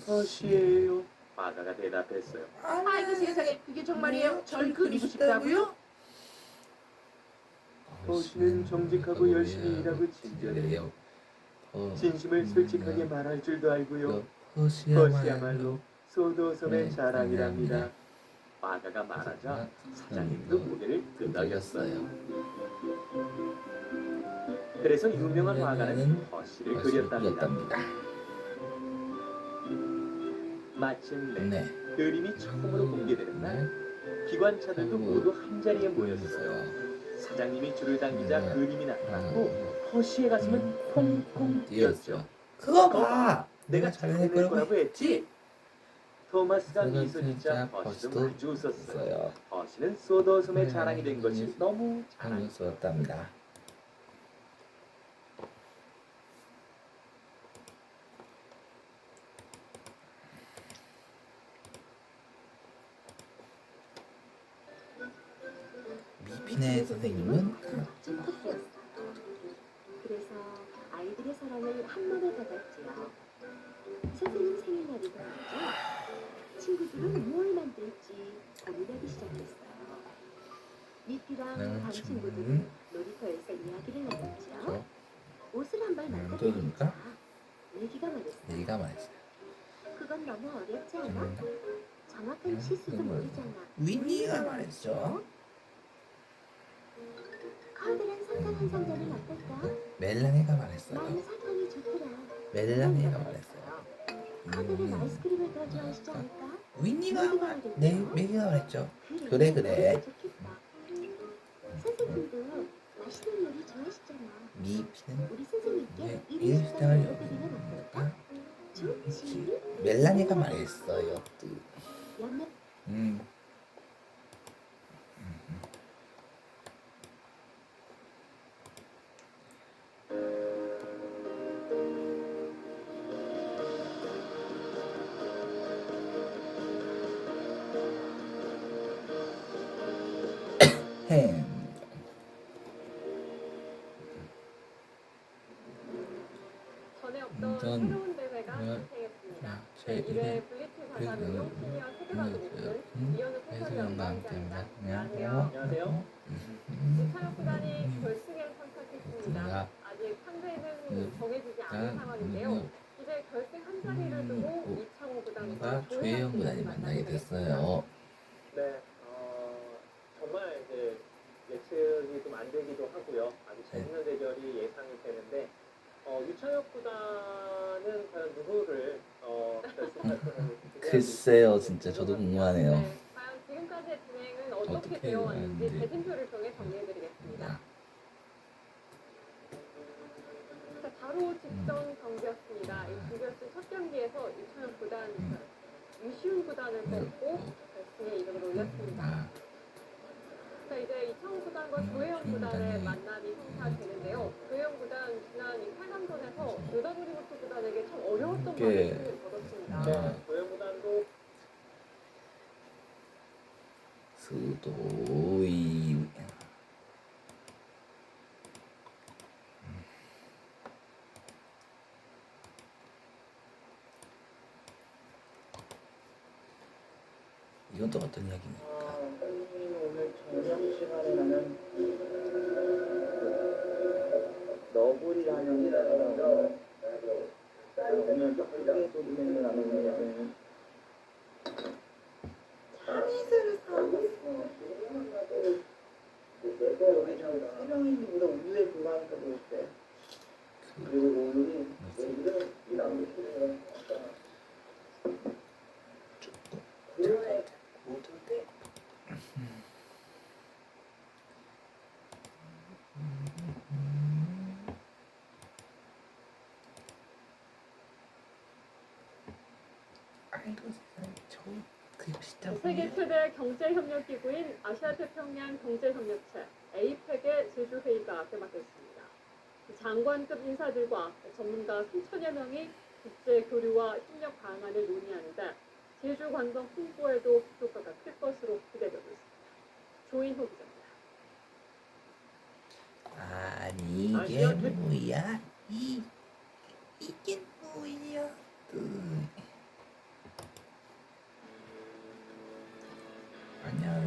버시예요. 바다가 대답했어요. 아이고 세상에, 그게 정말이에요? 절 그리고 싶다고요? 버시는 정직하고 열심히 일하고 친절해요. 진심을 솔직하게 말할 줄도 알고요. 버시야말로 소도섬의 자랑이랍니다. 바다가 말하자 사장님도 고개를 끄덕였어요. 그래서 유명한 화가는 버시를 그렸답니다. 마침내 그림이 처음으로 공개되는 날 기관차들도 모두 한자리에 모였어요. 사장님이 줄을 당기자 그림이 나타났고 버시의 가슴은 콩콩 뛰었죠. 그거 봐! 내가 잘해낼 거라고 했지? 토마스가 미소 짓자 버시도 아주 웃었어요. 버시는 소도섬의 자랑이 된 것이 너무 자랑스러웠답니다. 미피네 선생님은 그래서 아이들의 사랑을 한몸에 받았지요. 선생님 생일날이던 거죠. 친구들은 무엇을 만들지 고민하기 시작했어요. 미피랑 다른 친구들은 놀이터에서 이야기를 나눴지요. 옷을 한 벌 만들어보자. 내기가 말했어요. 그건 너무 어렵지 않아? 정확한 치수도 모르잖아. 윈니가 말했죠. 커다란 사탕 한 상자는 어떨까? 멜라니가 말했어요. 나는 사탕이 좋더라. 멜라니가 말했어요. 커다란 아이스크림을 더 좋아하시지 않을까? 윈니가 메기가 말했죠. 그래. 좋겠다. 선생님도 맛있는 요리 좋아하시잖아. 미피는 우리 선생님께 일상을 여기는 어떨까? 좋지. 멜라니가 말했어요. 연말 햄. 전에 없던 새로운 대회가 탄생했습니다. 제1회 블리츠 사사는요 시니어 세계가족 오픈 이현우 해설위원과 함께합니다. 안녕하세요. 안녕하세요. 유창혁 구단이 결승에 선착했습니다. 아직 상대는 정해지지 않은 상황인데요. 이제 결승 한 자리를 두고 이창호 구단과 조혜영 구단이 만나게 됐어요. 네, 정말 이제 예측이 좀 안 되기도 하고요. 아주 재밌는 대결이 예상이 되는데 유창혁 구단은 과연 누구를 결승할 글쎄요, 진짜 저도 궁금하네요. 네, 과연 지금까지의 진행은 어떻게 되어 왔는지 대진표를 통해 정리해드리겠습니다. 바로 직전 경기였습니다. 이 준결승 첫 경기에서 이천혁 구단 유시훈 구단을 꺾고 결승에 이름을 올렸습니다. 자, 이제 이천혁 구단과 조혜영 구단의 만남이 성사되는데요. 조혜영 구단 지난 이 8강전에서 요다도리모토 구단에게 참 어려웠던 마음을 거뒀습니다. 네, 조영 구단도 수도이 이건 또 어떤 이야기입니까? 오늘 저녁 시간에 나는 너구리 하는다라고 오늘 크게 소리내는 나는 왜냐면 차이스를 사왔어. 여기 좀 세명이보다 우유에 불만하니까 그랬대. 그리고 오늘이 이랑 아이고 세상에 그 시작 세계 최대 경제협력기구인 아시아태평양 경제협력체 APEC의 제주회의가 개막했습니다. 장관급 인사들과 전문가 3천여 명이 국제교류와 협력 방안을 논의하는데 제주 관광 홍보에도 효과가 클 것으로 기대되고 있습니다. 조인호 기자입니다. 아니 이게 뭐야? 이게 뭐야?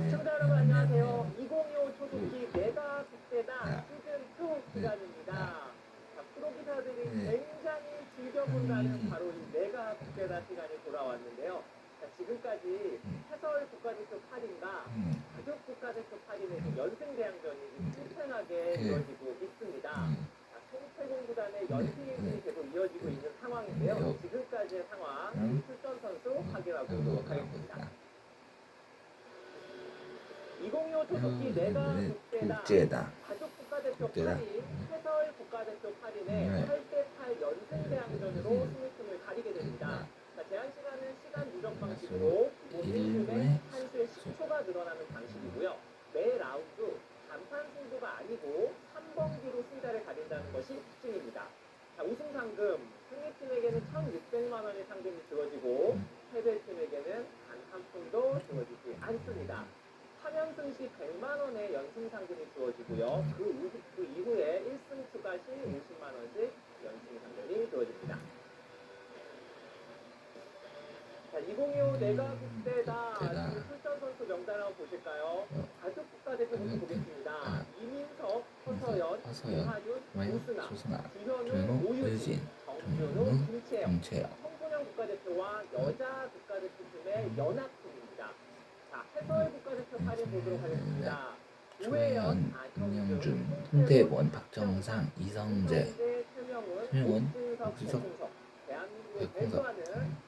시청자 여러분 안녕하세요. 2025 초도기 메가 국대다 시즌2 기간입니다. 자, 프로 기사들이 굉장히 즐겨본다는 바로 이 메가 국대다 시간이 돌아왔는데요. 자, 지금까지 해설 국가대표 8인과 가족 국가대표 8인의 연승 대항전이 팽팽하게 이어지고 있습니다. 자, 송태곤 구단의 연승 행진이 계속 이어지고 있는 상황인데요. 지금까지의 상황 출전 선수 확인하고 오도록 하겠습니다. 2025 초도기 내가 국제다 가족 국가대표 8인, 해설 국가대표 8인의 8대8 연승 대항전으로 승리팀을 가리게 됩니다. 자, 제한 시간은 시간 누적 방식으로 모든 팀에 한술 10초가 늘어나는 방식이고요. 매 라운드 단판 승부가 아니고 3번기로 승자를 가린다는 것이 특징입니다. 자, 우승 상금 승리팀에게는 1,600만 원의 상금이 주어지고 패배팀에게는 단 한 푼도 주어지지 않습니다. 3연승 시 100만 원의 연승 상금이 주어지고요. 그 이후에 1승 추가 시 50만 원씩 연승 상금이 주어집니다. 자, 2025 내가 국대다 출전 선수 명단 한번 보실까요? 가족 국가대표부터 보겠습니다. 이민석, 허서연, 이하윤, 조승아, 주현우, 오유진, 정준우, 김채영, 청소년 국가대표와 여자 국가대표팀의 연합팀입니다. 자, 해설 국가대표 8인 보도록 하겠습니다. 조혜연, 김영준, 송태곤, 박정상, 이성재, 최명훈, 옥수석, 대한민국을 대표하는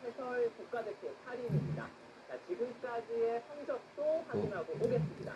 해설 국가대표 8인입니다. 자, 지금까지의 성적도 확인하고 오겠습니다.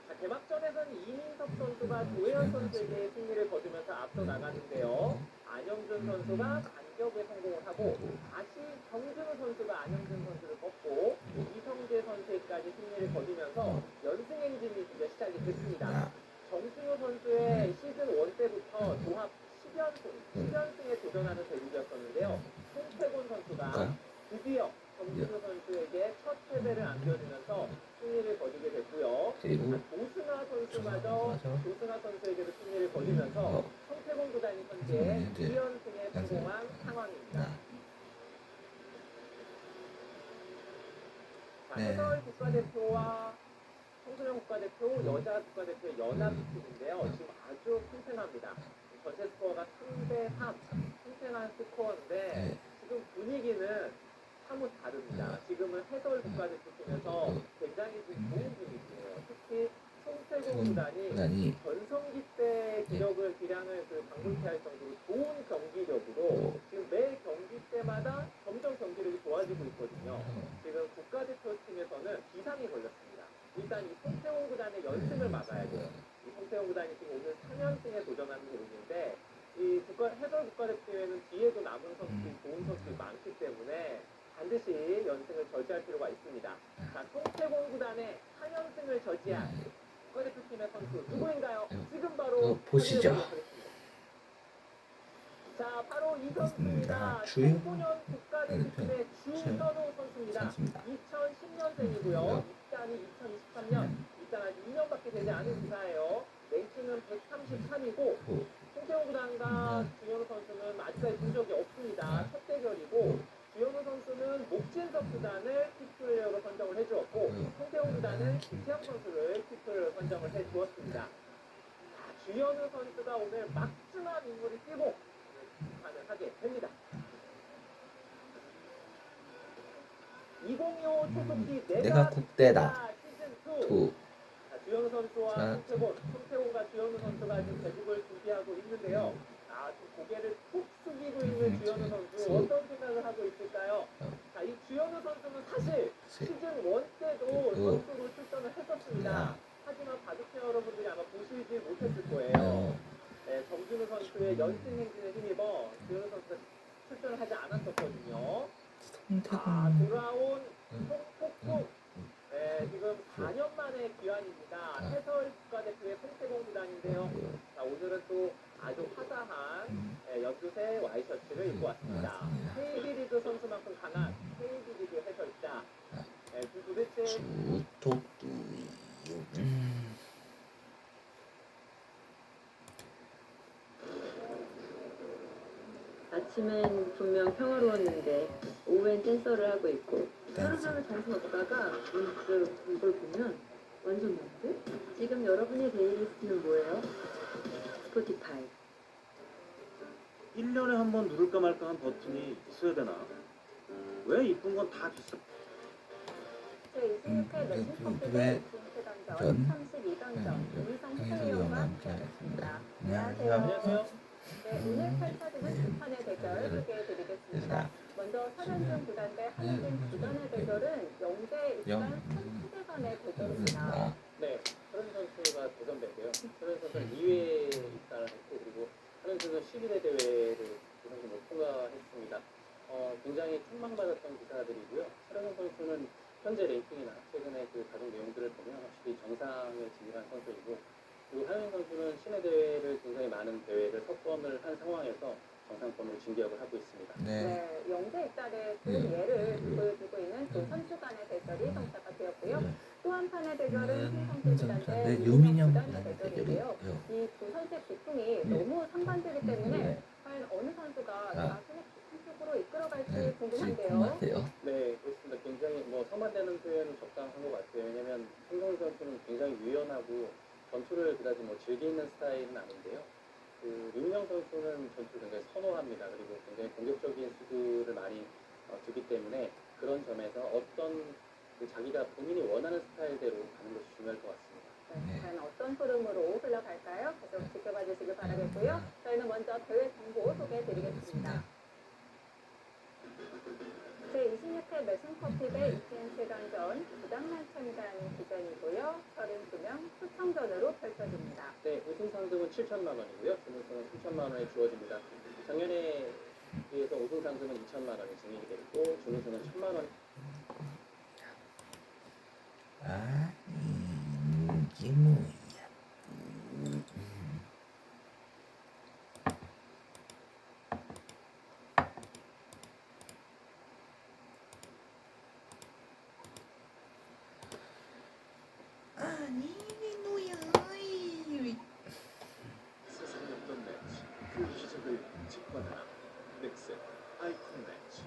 자, 개막전에서는 이민석 선수가 조혜연 선수에게 승리를 거두면서 앞서 나갔는데요. 안영준 선수가 반격에 성공을 하고 다시 정준우 선수가 안영준 선수를 꺾고 이성재 선수에까지 승리를 거두면서 연승 행진이 이제 시작이 됐습니다. 정준우 선수의 시즌 1 때부터 종합 10연승에 도전하는 대국이었었는데요. 송태곤 선수가 드디어 정준우 선수에게 첫 패배를 안겨주면서 승리를 거두게 됐고요. 조승아 선수마저 조승아 선수에게도 승리를 거두면서 송태곤 구단이 현재 2연승에 성공한 상황입니다. 자, 해설 국가대표와 청소년 국가대표, 여자 국가대표 연합팀인데요. 지금 아주 팽팽합니다. 전체 스코어가 3대3, 팽팽한 스코어인데 지금 분위기는 사뭇 다릅니다. 지금은 해설 국가대표팀에서 굉장히 좀 좋은 분위기예요. 특히 송태곤 구단이 전성기 때 기량을 방불케 할 정도로 좋은 경기력으로 지금 매 경기 때마다 점점 경기력이 좋아지고 있거든요. 지금 국가대표팀에서는 기상이 걸렸습니다. 일단 이 송태곤 구단의 연승을 막아야 돼요. 이 송태곤 구단이 지금 오늘 3연승에 도전하는 대국인데 이 해설 국가대표에는 뒤에도 남은 선수들이 좋은 선수들이 많기 때문에 반드시 연승을 저지할 필요가 있습니다. 자, 송태공 구단의 4연승을 저지한 국가대표팀의 선수 누구인가요? 지금 바로 보시죠. 확인해 보도록 하겠습니다. 자, 바로 이 선수입니다. 주요? 19년 국가대표팀의 주현우 선수입니다. 2010년생이고요. 입단이 2023년, 입단 아직 2년밖에 되지 않은 기사예요. 랭킹은 133이고 송태용 구단과 주현우 선수는 아직까지 본 적이 없습니다. 첫 대결이고 주현우 선수는 목진석 구단을 키플레이어로 선정을 해주었고 송태용 구단은 김태형 선수를 키플레이어로 선정을 해주었습니다. 주현우 선수가 오늘 막중한 인물을 뛰고 비판을 하게 됩니다. 2025 초속기 내가 국대다. 시즌2 주현우 선수와 송태곤과 주현우 선수가 지금 대국을 준비하고 있는데요. 지금 고개를 푹 숙이고 있는 주현우 선수 어떤 생각을 하고 있을까요? 자, 이 주현우 선수는 사실 시즌1 때도 선수로 출전을 했었습니다. 하지만 바둑팬 여러분들이 아마 보시지 못했을 거예요. 네, 정준우 선수의 연승 행진에 힘입어 주현우 선수가 출전을 하지 않았었거든요. 돌아온 송폭풍. 네, 지금 4년 만에 귀환입니다. 해설 국가대표의 송태공 구단인데요. 자, 오늘은 또 아주 화사한 연두색 와이셔츠를 입고 왔습니다. KB리그 선수만큼 강한 KB리그 해설자. 도대체 아침엔 분명 평화로웠는데 오후엔 댄서를 하고 있고 하루 종일 정신 없다가 문득 이걸 보면 완전 뭔데? 지금 여러분의 데일리스트는 뭐예요? 스포티파이. 1년에 한 번 누를까 말까 한 버튼이 있어야 되나? 왜 이쁜 건 다 비싸? 제26회 매칭커플의 중세단전 32강전 이미성 해설위원과 함께하겠습니다. 안녕하세요. 네, 오늘 펼쳐지는 두 판의 대결 소개해드리겠습니다. 먼저 3연승 구단 대 한은진 구단의 대결은 영대 입단 첫 세대간의 대결입니다. 네, 서른 선수가 대선배고요. 서른 선수는 2회 입단을 했고 그리고 한은진은 12대 대회를 그 선수 못 통과했습니다. 굉장히 책망받았던 기사들이고요. 서른 선수는 현재 랭킹이나 최근에 그 가족 내용들을 보면 확실히 정상에 진입한 선수이고 그리고 하윤 선수는 시내 대회를 굉장히 많은 대회를 석권을 한 상황에서 정상권으로 진기업을 하고 있습니다. 네, 영대 입단의 좋은 예를 보여주고 있는 두 선수 간의 대결이 성사가 되었고요. 또 한 판의 대결은 신성태 구단 대 유민영 구단의 대결인데요. 이 두 선수의 기풍이 너무 상반되기 때문에 과연 어느 선수가 나중에 기풍 쪽으로 이끌어갈지 궁금한데요. 네, 그렇습니다. 굉장히 상반되는 표현은 적당한 것 같아요. 왜냐면 신성태 선수는 굉장히 유연하고 전투를 그다지 즐기는 스타일은 아닌데요. 유민영 선수는 전투를 굉장히 선호합니다. 그리고 굉장히 공격적인 수비를 많이 두기 때문에 그런 점에서 어떤 자기가 본인이 원하는 스타일대로 가는 것이 중요할 것 같습니다. 네, 과연 어떤 흐름으로 흘러갈까요? 계속 지켜봐 주시길 바라겠고요. 저희는 먼저 대회 정보 소개해드리겠습니다. 제26회 매승커피 대 ETN 최강전 부당만천이라는 기전이고요. 32명 초청전으로 펼쳐집니다. 네, 우승 상금은 7천만 원이고요. 준우승은 3천만 원에 주어집니다. 작년에 비해서 우승 상금은 2천만 원이 증액이 됐고 준우승은 1천만 원. 이게 뭐야? 세상에 없던 매치, 그 기적을 직관하라. 넥센 아이콘 매치.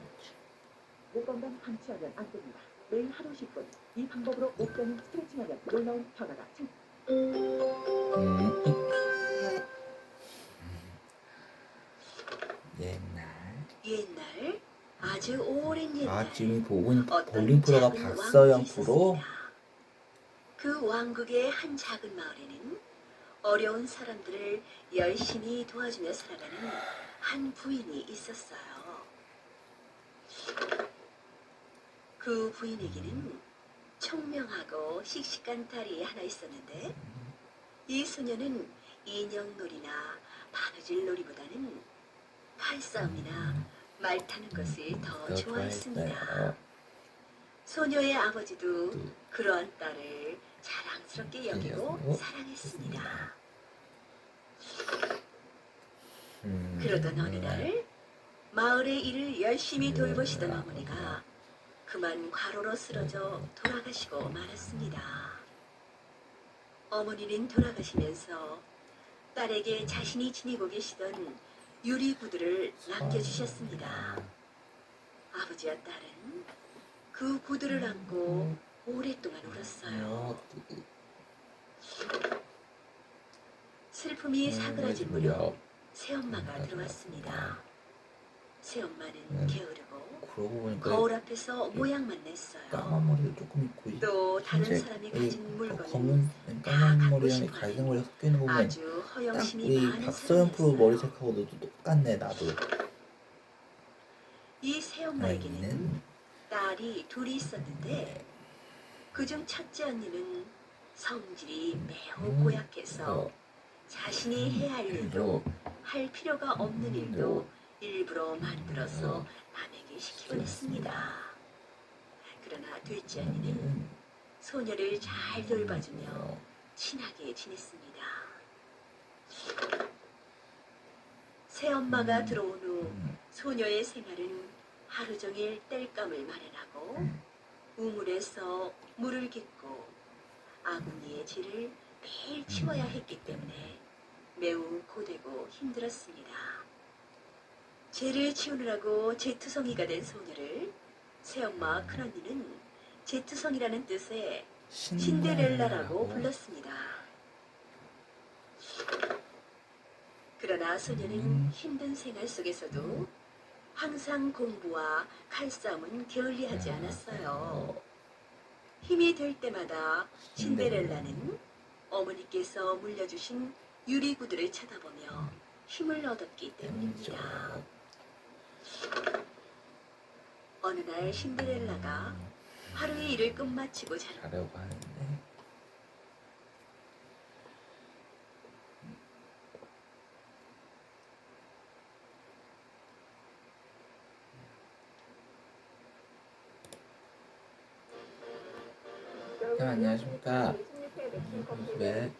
목건강 방치하면 안 됩니다. 매일 하루 10분. 이 방법으로 목변을 스트레칭하면 놀라운 변화가 옛날 아주 오랜 옛날 지금 볼링 프로가 박서영 프로? 그 왕국의 한 작은 마을에는 어려운 사람들을 열심히 도와주며 살아가는 한 부인이 있었어요. 그 부인에게는 총명하고 씩씩한 딸이 하나 있었는데 이 소녀는 인형놀이나 바느질 놀이보다는 칼싸움이나 말 타는 것을 더 좋아했습니다. 소녀의 아버지도 그러한 딸을 자랑스럽게 여기고 사랑했습니다. 그러던 어느 날 마을의 일을 열심히 돌보시던 어머니가 그만 과로로 쓰러져 돌아가시고 말았습니다. 어머니는 돌아가시면서 딸에게 자신이 지니고 계시던 유리 구두를 남겨주셨습니다. 아버지와 딸은 그 구두를 안고 오랫동안 울었어요. 슬픔이 사그라진 무렵 새엄마가 들어왔습니다. 새엄마는 게으르고 거울 앞에서 모양만 냈어요. 까만 머리도 조금 있고 또 다른 사람이 가진 물건은 까만 머리랑 갈색 머리가 섞여 있는 거 보면 아주 딱 허영심이 우리 많은 박서연 프로 사람이었어요. 머리색하고도 똑같네 나도. 이 새엄마에게는 딸이 둘이 있었는데 그중 첫째 언니는 성질이 매우 고약해서 자신이 해야 할 일도 할 필요가 없는 일도 일부러 만들어서 남에게 시키곤 했습니다. 그러나 둘째 언니는 소녀를 잘 돌봐주며 친하게 지냈습니다. 새엄마가 들어온 후 소녀의 생활은 하루 종일 땔감을 마련하고 우물에서 물을 깃고 아궁이의 재를 매일 치워야 했기 때문에 매우 고되고 힘들었습니다. 재를 치우느라고 제투성이가 된 소녀를 새엄마와 큰언니는 제투성이라는 뜻의 신데렐라라고 불렀습니다. 그러나 소녀는 힘든 생활 속에서도 항상 공부와 칼싸움은 게을리하지 않았어요. 힘이 될 때마다 신데렐라는 어머니께서 물려주신 유리구두를 쳐다보며 힘을 얻었기 때문입니다. 어느 날 신데렐라가 하루의 일을 끝마치고 자려고 하는데 안녕하십니까. 네.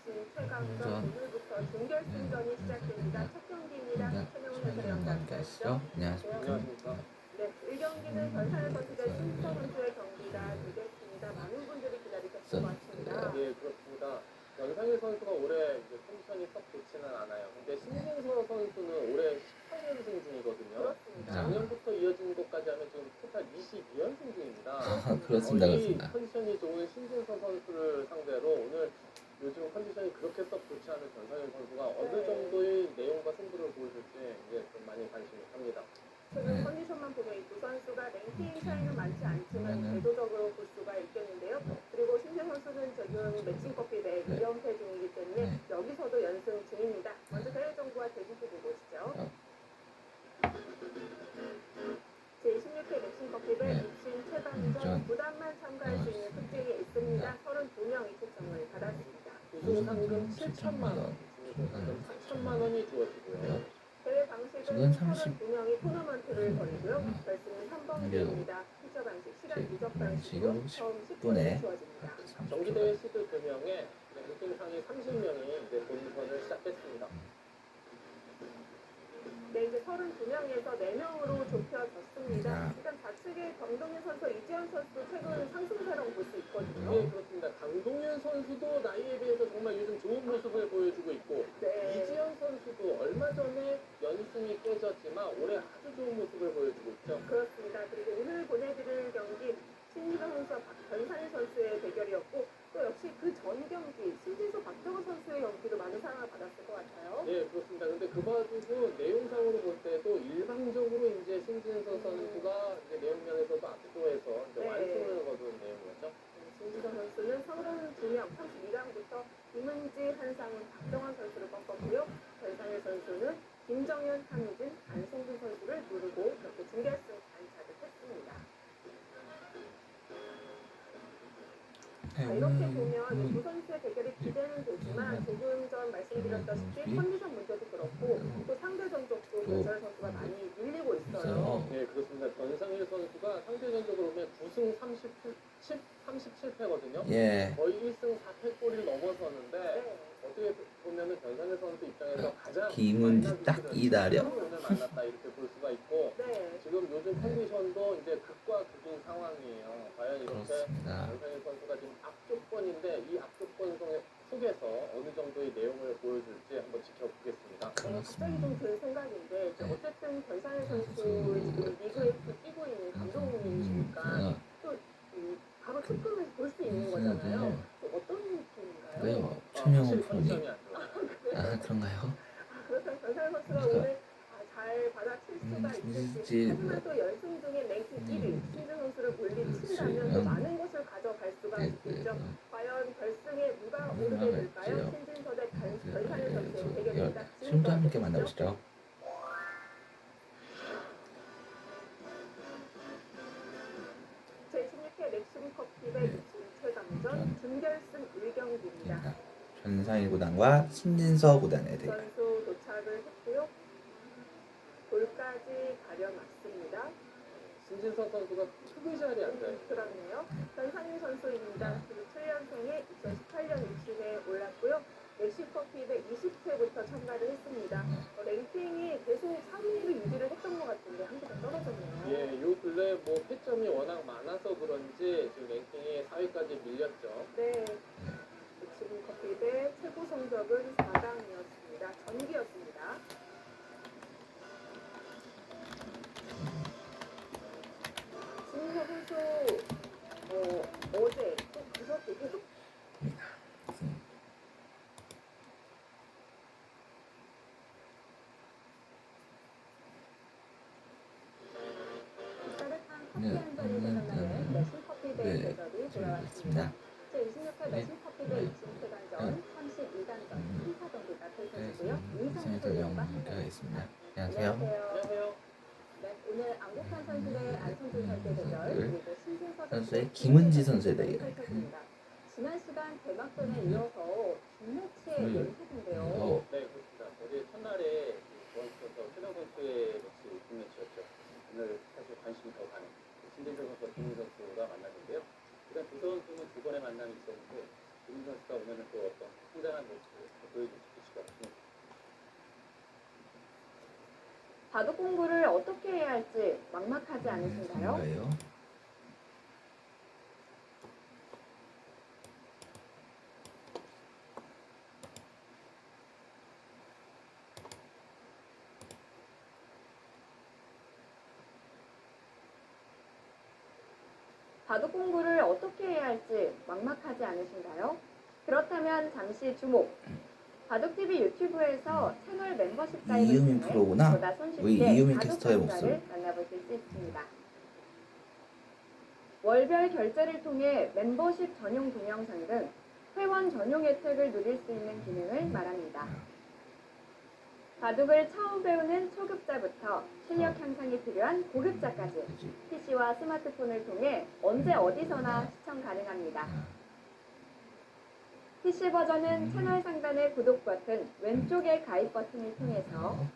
준결승전이 시작됩니다. 첫 경기입니다. 최명훈 안녕하십니까. 안녕하십니까. 네, 1경기는 전상현 선수 대 신성 선수의 경기가 되겠습니다. 많은 분들이 기다리셨을 것 같습니다. 예, 그렇습니다. 연상일 선수가 올해 이제 컨디션이 썩 좋지는 않아요. 근데 신진서 선수는 올해 18연승 중이거든요. 그렇습니다. 작년부터 이어진 것까지 하면 지금 토탈 22연승 중입니다. 그렇습니다. 이 그렇습니다. 컨디션이 좋은 신진서 선수를 상대로 오늘 요즘 컨디션이 그렇게 썩 좋지 않은 전상일 선수가 어느 정도의 내용과 승부를 보여줄지 이제 좀 많이 관심이 갑니다. 최근 컨디션만 보면 이 두 선수가 랭킹 차이는 많지 않지만 제도적으로 볼 수가 있겠는데요. 그리고 신재 선수는 지금 매칭커피 대 2연패 중이기 때문에 여기서도 연승 중입니다. 먼저 대회 정보와 대기수 보고 오시죠. 제26회 매칭커피배 입신 최강전 부담만 참가할 수 있는 특징이 있습니다. 32명이 초청을 받았습니다. 우승 상금 7천만 원, 상금 4천만 원이 주어지고요. 대회 방식은 32명이 토너먼트를 벌이고요. 결승은 3번입니다. 피처 방식, 시간 누적 방식으로 처음 10분에 주어집니다. 정기대회 시드 2명에 랭킹 상위 30명이 이제 본선을 시작했습니다. 네, 이제 32명에서 4명으로 좁혀졌습니다. 일단 좌측에 강동윤 선수, 이지현 선수도 최근 상승세라고 볼 수 있거든요. 네, 그렇습니다. 강동윤 선수도 나이에 비해서 정말 요즘 좋은 모습을 보여주고 있고 이지현 선수도 얼마 전에 연승이 깨졌지만 올해 아주 좋은 모습을 보여주고 있죠. 그렇습니다. 그리고 오늘 보내드릴 경기 신지성 선수와 박전산일 선수의 대결이었고 또 역시 그 전 경기 신진서 박정호 선수의 경기도 많은 사랑을 받았을 것 같아요. 네, 그렇습니다. 근데 그 봐주고 내용상으로 볼 때도 일방적으로 이제 신진서 선수가 이제 내용면에서도 압도해서 이제 완승을 거둔 내용이었죠. 신지성 선수는 32명 32강부터 김은지, 한상훈, 박정환 선수를 꺾었고요. 전상일 선수는 김정현, 한우진, 안성준 선수를 누르고 이렇게 준결승 안착을 했습니다. 이렇게 보면 두 선수의 대결이 기대는 되지만 조금 전 말씀드렸다시피 컨디션 문제도 그렇고 또 상대 전적도 변상일 선수가 많이 밀리고 있어요. 네, 그렇습니다. 변상일 선수가 상대전적으로 보면 9승 37패거든요. 예. 거의 1승 4패골을 넘어서는데 어떻게 보면은 변상일 선수 입장에서 가장 김은지 딱 이다려. 오늘 만났다 이렇게 볼 수가 있고 지금 요즘 컨디션도 이제 극과 극인 상황이에요. 과연 이렇게 그렇습니다. 변상일 선수가 지금 앞조건인데 이 앞조건 속에서 어느 정도의 내용을 보여줄지 한번 지켜보겠습니다. 갑자기 좀 든 생각인데 어쨌든 변상일 선수 지금 리그에 뛰고 있는 감독님이시니까 또 바로 특검에서 볼 수 있는 거잖아요. 또 어떤 느낌인가요? 왜요? 최명호 프로님. 아 그런가요? 그렇다면 변상일 선수가 오늘 잘 받아칠 수가 있을지 하지만 또 연승 중에 랭킹 1위 신진 선수를 물리친다면 또 많은 것을 가져갈 수가 있겠죠. 과연 결승에 누가 오르게 될까요? 신진서 대 변상일 선수의 대결입니다. 지금도 함께 만나보시죠. 제16회 넥슨 커피의 2최강전 준결승 1경기입니다. 변상일 구단과 신진서 구단의 대결. 선수 도착을 했고요. 골까지 가려놨습니다. 신진서 선수가 투기 자리에 앉아요. 그렇네요. 변상일 선수입니다. 7년생에 2018년 6시에 올랐고요. 멕시커피 20회부터 참가를 했습니다. 랭킹이 계속 3위를 유지를 했던 것 같은데 한 개 더 떨어졌네요. 예, 요 근래 뭐 패점이 워낙 많아서 그런지 지금 랭킹이 4위까지 밀렸죠. 네. 지금 커피의 최고 성적은 4강이었습니다. 전기였습니다. 진서 선수 어제 또 그저께 계속 따뜻한 커피 한 잔이 생각나는 내신 커피 데이 대결이 돌아왔습니다. 제26회 내신 커피 데이 2층 최강전 32강전 3차 경기가 펼쳐지고요. 2선 연결하겠습니다. 안녕하세요. 안녕하세요. 네, 오늘 안국환 선수 대 안성준 선수의 대결 그리고 신진서 선수의 김은지 선수의 대결. 펼쳐집니다. 지난 시간 개막전에 이어서 빅매치의 연속인데요. 네, 그렇습니다. 어제 첫날에 원스터 최정 선수의 매치 빅매치였죠. 오늘 사실 관심이 더 가는 신진서 선수와 김민 선수가 만났는데요. 일단 두 선수는 두 번의 만남이 있었는데 김민 선수가 오늘은 또 어떤 성장한 모습을 보여줄 수 있을까? 바둑 공부를 어떻게 해야 할지 막막하지 않으신가요? 뭔가요? 바둑 공부를 어떻게 해야 할지 막막하지 않으신가요? 그렇다면 잠시 주목! 바둑TV 유튜브에서 채널 멤버십 가입을 이유민 통해 프로구나. 보다 우리 손쉽게 이유민 바둑 캐스터의 강좌를 목소리. 만나보실 수 있습니다. 월별 결제를 통해 멤버십 전용 동영상 등 회원 전용 혜택을 누릴 수 있는 기능을 말합니다. 바둑을 처음 배우는 초급자부터 실력 향상이 필요한 고급자까지 PC와 스마트폰을 통해 언제 어디서나 시청 가능합니다. PC 버전은 채널 상단의 구독 버튼, 왼쪽의 가입 버튼을 통해서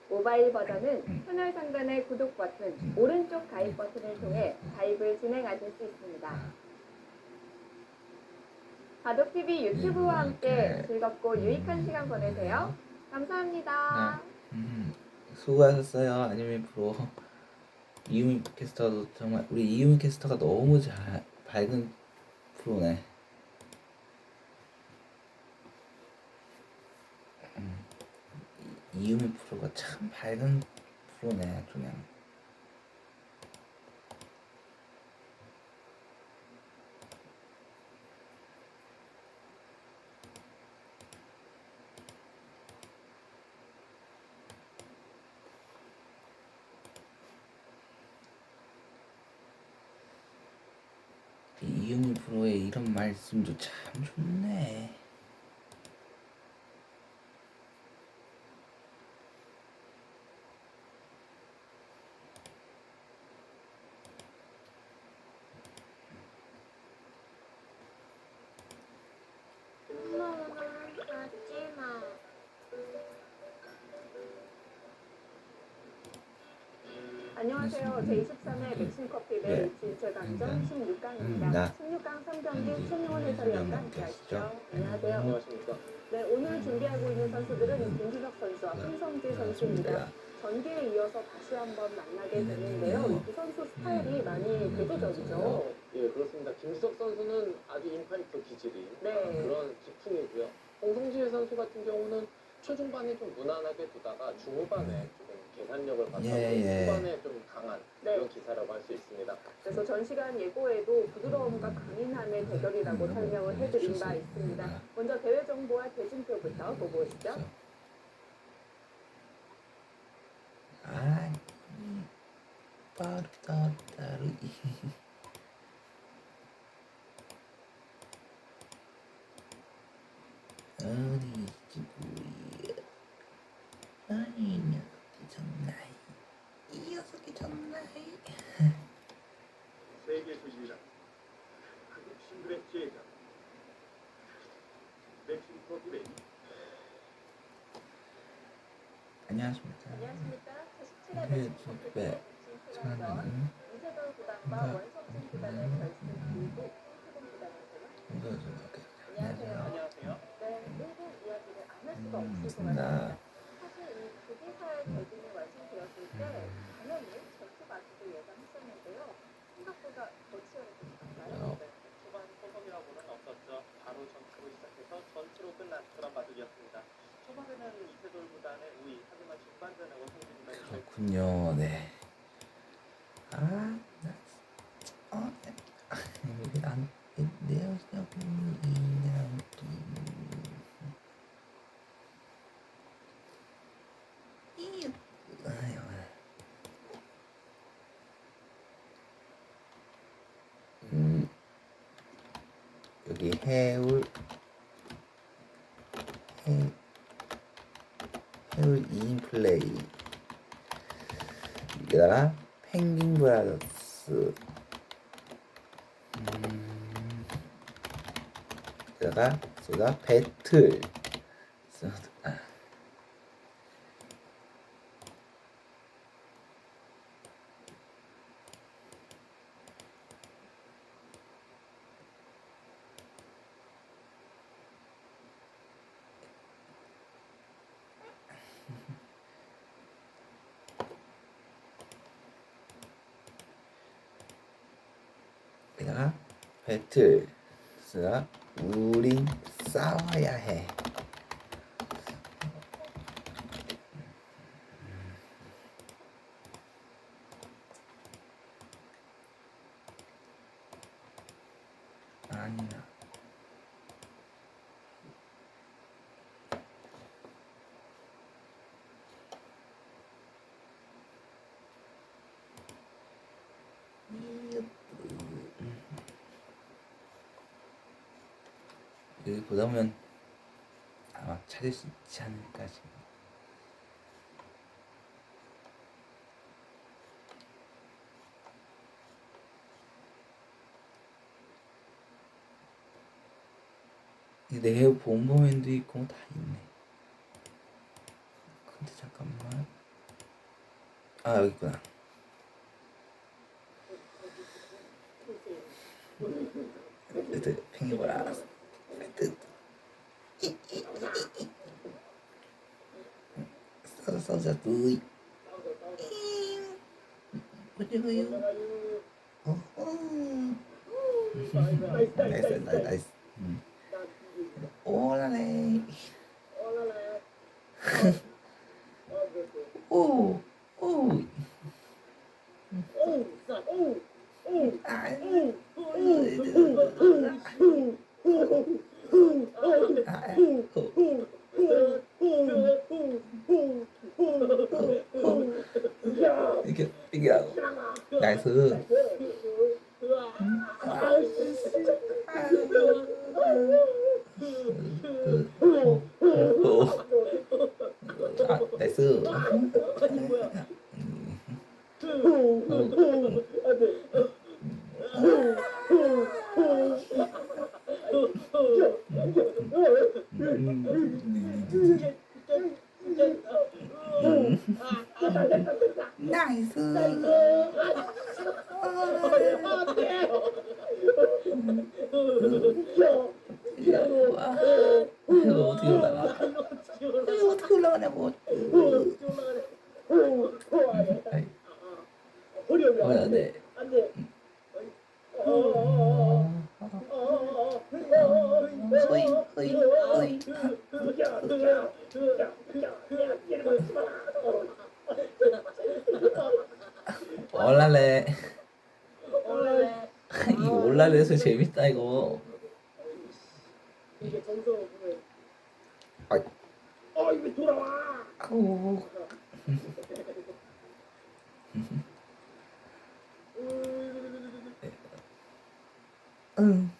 모바일 버전은 채널 상단의 구독 버튼, 오른쪽 가입 버튼을 통해 가입을 진행하실 수 있습니다. 바둑TV 유튜브와 함께 즐겁고 유익한 시간 보내세요. 감사합니다. 수고하셨어요. 아니면 프로. 이유민 캐스터도 정말 우리 이유민 캐스터가 너무 잘 밝은 프로네. 이유민 프로가 참 밝은 프로네. 그냥 이유민 프로의 이런 말씀도 참 좋네. 안녕하세요. 제23회 맥심커피 매일치 최강전 16강입니다. 16강 3경기 최명원 해설위원과 함께하시죠. 안녕하세요. 안녕하십니까. 네, 오늘 준비하고 있는 선수들은 김주석 선수와 홍성재 선수입니다. 전기에 이어서 다시 한번 만나게 되는데요. 이 두 선수 스타일이 많이 대조적이죠. 예, 그렇습니다. 김수석 선수는 아주 임파이터 기질이 네. 그런 기풍이고요. 홍성재 선수 같은 경우는 초중반에 좀 무난하게 두다가 중후반에 조금 계산력을 바탕으로 후반에 좀 강한 그런 기사라고 할 수 있습니다. 그래서 전 시간 예고에도 부드러움과 강인함의 대결이라고 설명을 해드린 바 있습니다. 먼저 대회 정보와 대진표부터 보고 오시죠. 아, 빠르다, 따르. 어디 지구야? 아니, 녀석이 좋나이? 이 녀석이 좋나이? 세계 소식이다. 한국 싱글의 제자 맥심커피 매일 안녕하십니까. 안녕하십니까. 제17회 네, 맥심커피 네. 진출전전 이세돌 구단과 원석진 구단의 결승 그리고 홍수동 구단에서요. 안녕하세요. 안녕하세요. 네, 1분 이야기를 안 할 수가 없을 것 같습니다. 사실 이 두 기사의 대진이 완성되었을 때 당연히 전투 마주도 예상했었는데요. 생각보다 더 치열했던 것 같아요. 초반 소속이라고는 없었죠. 바로 전투로 시작해서 전투로 끝난 그런 바둑이었습니다. 초반에는 이세돌 구단의 우위, 하지만 중반전에 원성진 구단이 그렇군요. 네. 아, 네. 여기 안 내요. 여기 해울 2인 플레이 여기다가 펭귄 브라더스 여기다가 소다 배틀 여기다가 배틀 쓰다 우린 싸워야 해. 아니야. 여기 보다 보면 아마 찾을 수 있지 않을까 싶어. 내 본보면도 있고 다 있네. 근데 잠깐만. 아 여기 있구나. 팽이보라. 써자 누이. 뭐냐고요? 나이스. 오라네. 오. 이게 나이스. 나이스. 나이스. 안돼. 올랄래. 이 올랄래서 재밌다 이거. 이게 정성을 보면. 아이. 이거 돌아와. 아우. 응.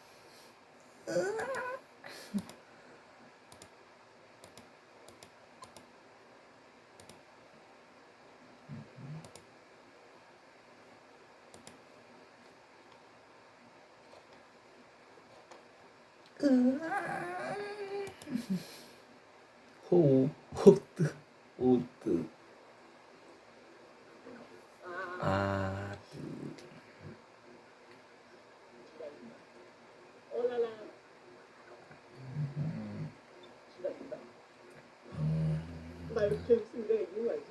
호뜨 호뜨 아 나 이렇게 웃으니까 이거 알지?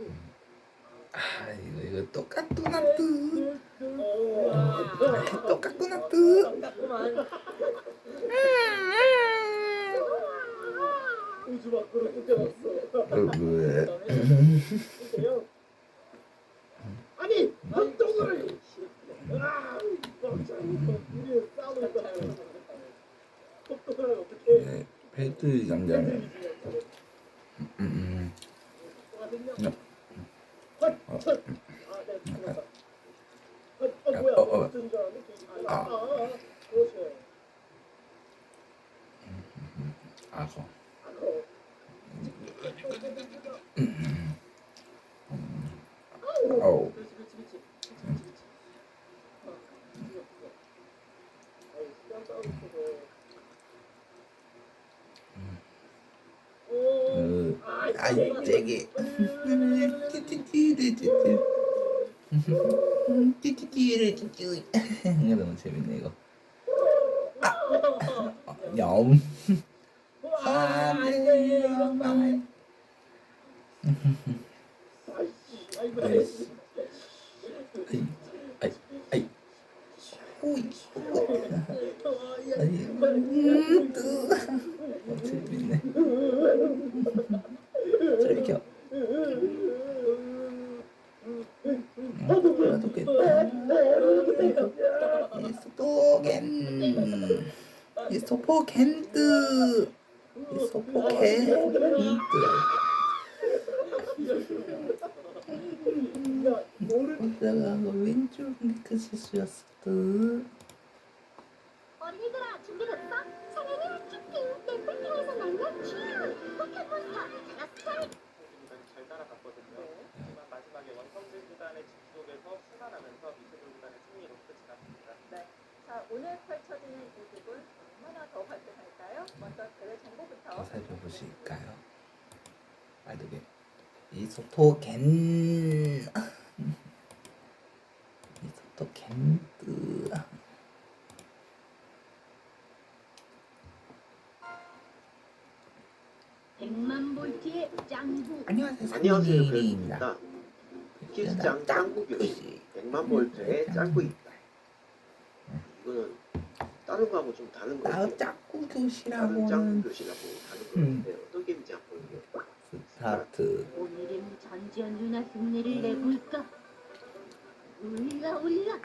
아 이거 똑같구나 뜨 똑같구나 뜨 우주 밖으로 쫓겨났어. 왜? 아니 한동을 우리 싸우고 있다. 똑똑하면 어떡해? 벨트 남자네. 아고. 어우. 아이 쟤기. 이거 너무 재밌네 이거. 염. 재밌네. 저리켜. 이소포겐드. 오다가 왼쪽 그 실수였어. 어린이들아 준비됐어? 상현이 쇼핑 내 폴팅에서 날면 쥐 포켓몬스터 찾았어. 잘 따라갔거든요. 하지만 마지막에 원성질 구단의 직속에서 순환하면서 미세돌 구단의 승리로 끝이 났습니다. 네. 자, 오늘 펼쳐지는 이 부분 얼마나 더 발전할까요? 먼저 대회 정보부터 더 살펴보실까요? 말도게 이소토겐드. 백만 볼트의 짱구. 안녕하세요. 안녕하세요. 상민입니다. 그렇습니다. 키스장 짱구 교시 100만 볼트의 짱구 있다. 이거는 다른 거하고 좀 다른 거 같아요. 짱구 다른 교시라고는 짱구 교시라고 다른 거 같은데 어떤 게임인지 한번 볼게요. 스타트. 오늘은 전지현 누나 흉내를 내볼까? 올라.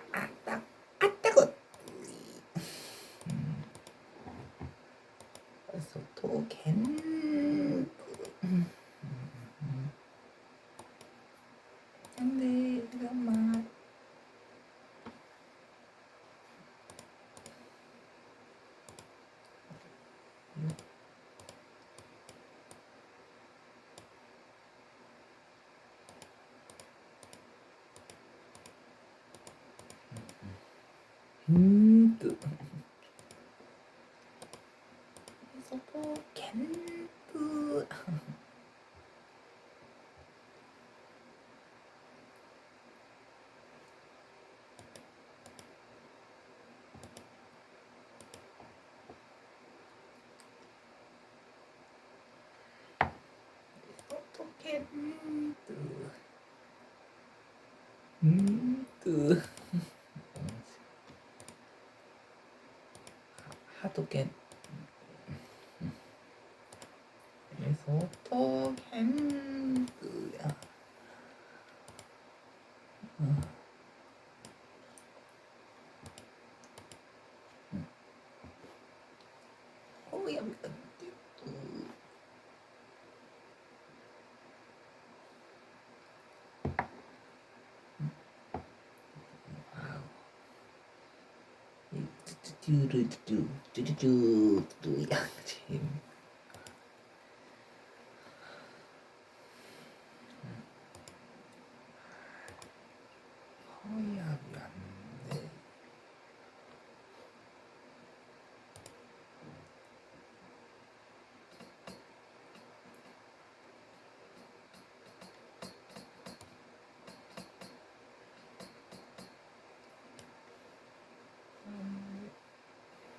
소토겐드. 안돼 잠깐만. 소토겐드. 소토겐드. 하토켄 소토켄드야. 호야 뚜뚜뚜뚜뚜뚜뚜뚜 양지. 허약이 안 돼.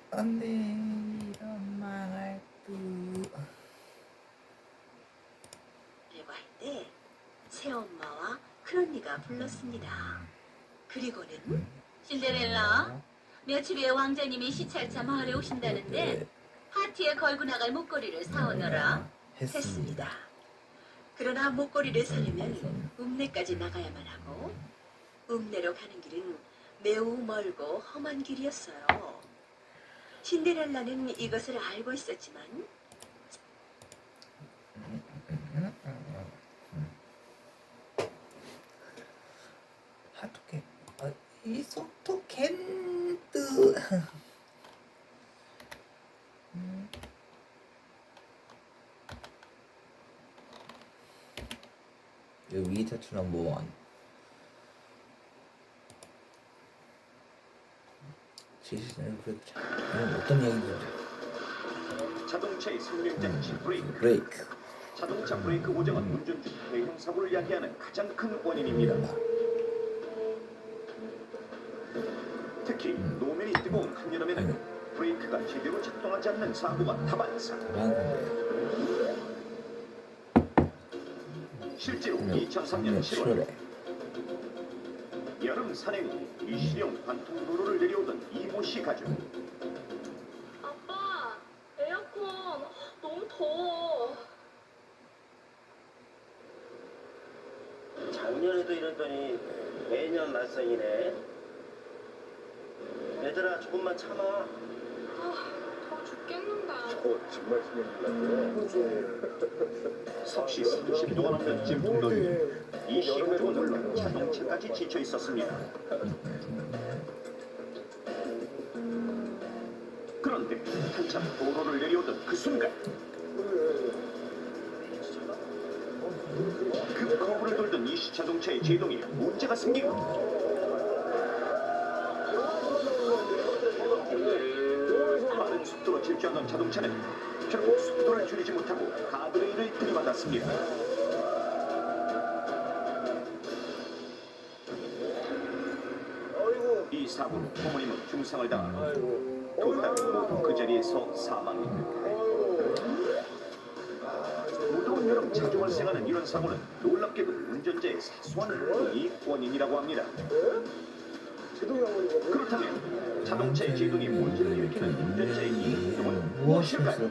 안 돼. 이런 망할 듯. 라고 할 때 새엄마와 큰언니가 불렀습니다. 그리고는 신데렐라, 며칠 후에 왕자님이 시찰차 마을에 오신다는데 파티에 걸고 나갈 목걸이를 사오너라 했습니다. 그러나 목걸이를 사려면 읍내까지 나가야만 하고 읍내로 가는 길은 매우 멀고 험한 길이었어요. 신데렐라는 이것을 알고 있었지만 하토켄 이 소토켄드. 여기 위 타투 넘버 1. 지시는 이건 어떤 이야기인지. 자동차의 생명장치 브레이크. 브레이크. 자동차 브레이크 고장은 운전 중 대형 사고를 야기하는 가장 큰 원인입니다. 특히 노면이 뜨거운 한여름에는 브레이크가 제대로 작동하지 않는 사고가 다반사. 실제로 2003년 7월 여름 산행 미시령 관통도로를 내려오던 이모 씨 가족. 아빠, 에어컨 너무 더워. 작년에도 이랬더니 매년 말썽이네. 얘들아 조금만 참아. 더워 죽겠는데. 정말 섭씨 30도가 넘는 찜통 더위. 이 시가족은 물론 자동차까지 지쳐 있었습니다. 그런데 한참 도로를 내려오던 그 순간 그 커브를 돌던 이씨 자동차의 제동에 문제가 생기고 빠른 속도로 질주하던 자동차는 결국 속도를 줄이지 못하고 가드레일을 들이받았습니다. 이 사고로 부모님은 중상을 당하고 두 딸은 모두 그 자리에서 사망입니다. 무더운 여름 자주 발생하는 이런 사고는 놀랍게도 운전자의 사소한 행동이 원인이라고 합니다. 그렇다면 자동차의 제동이 문제를 일으키는 운전자의 이 행동은 무엇일까요?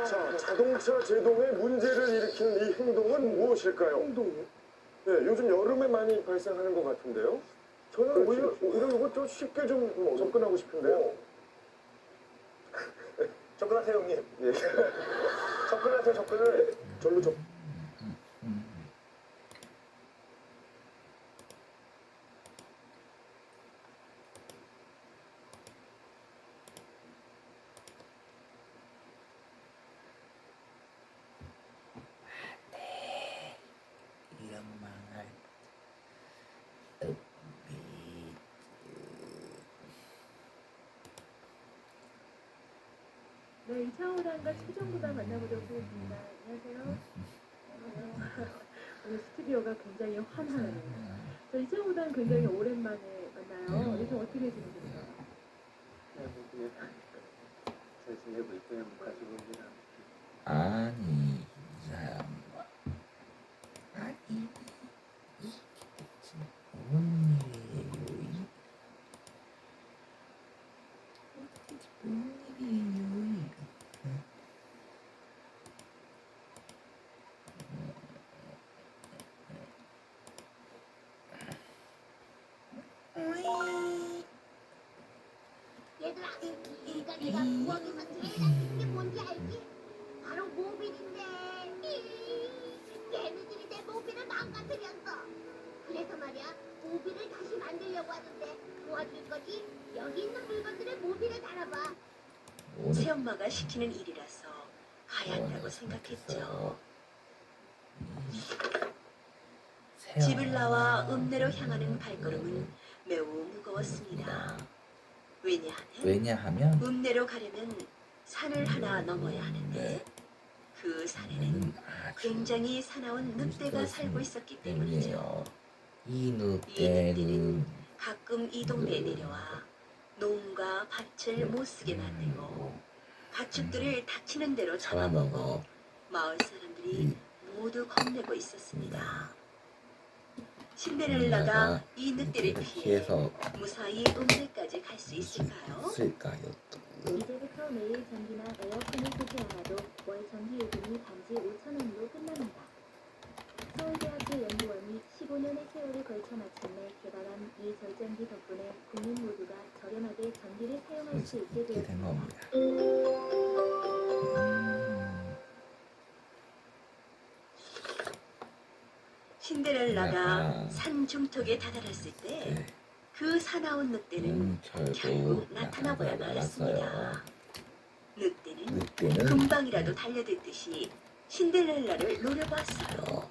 자, 자동차 제동에 문제를 일으키는 이 행동은 무엇일까요? 네, 요즘 여름에 많이 발생하는 것 같은데요. 저는 오히려 이거 좀 쉽게 좀 접근하고 싶은데요. 접근하세요, 형님. 예. 접근하세요, 접근을. 절로 접. 이런 망할. 네, 이창호단과 최정구단 만나보도록 하겠습니다. 안녕하세요. 오늘 스튜디오가 굉장히 환하네요. 저 이창호단 굉장히 오랜만에 만나요. 요즘 어떻게 지내셨어요? 잘 지내고 있고요. 가지고 있는 아니 이 사람 아니 이게 대체 뭔 일이에요? 뭔 일이에요? 얘들아, 네가 내가 부엌에서 제일 잘 쓰는 게 뭔지 알지? 바로 모빌인데. 얘네들이 내 모빌을 망가뜨렸어. 그래서 말이야, 모빌을 다시 만들려고 하는데 도와줄 거지? 여기 있는 물건들을 모빌에 달아봐. 새엄마가 시키는 일이라서 가야 한다고 생각했죠. 집을 나와 읍내로 향하는 발걸음은 매우 무거웠습니다. 왜냐하면 읍내로 가려면 산을 하나 넘어야 하는데 그 산에는 굉장히 사나운 늑대가 살고 있었기 때문이죠. 이 이 늑대는 늑대는 가끔 이 동네에 내려와 농과 밭을 못 쓰게 만들고 가축들을 다치는 대로 잡아먹어 마을 사람들이 모두 겁내고 있었습니다. 신데렐라가 이 늑대를 피해서 무사히 읍내까지 갈 수 있을까요? 이제부터 매일 전기나 에어컨을 쓰지 않아도 월 전기 요금이 단지 5,000원으로 끝납니다. 서울대학교 연구원이 15년의 세월을 걸쳐 마침내 개발한 이 절전기 덕분에 국민 모두가 저렴하게 전기를 사용할 수 있게 되었습니다. 신데렐라가 산 중턱에 다다랐을 때 그 사나운 늑대는 결국 나타나고야 말았습니다. 늑대는 금방이라도 달려들듯이 신데렐라를 노려봤어요.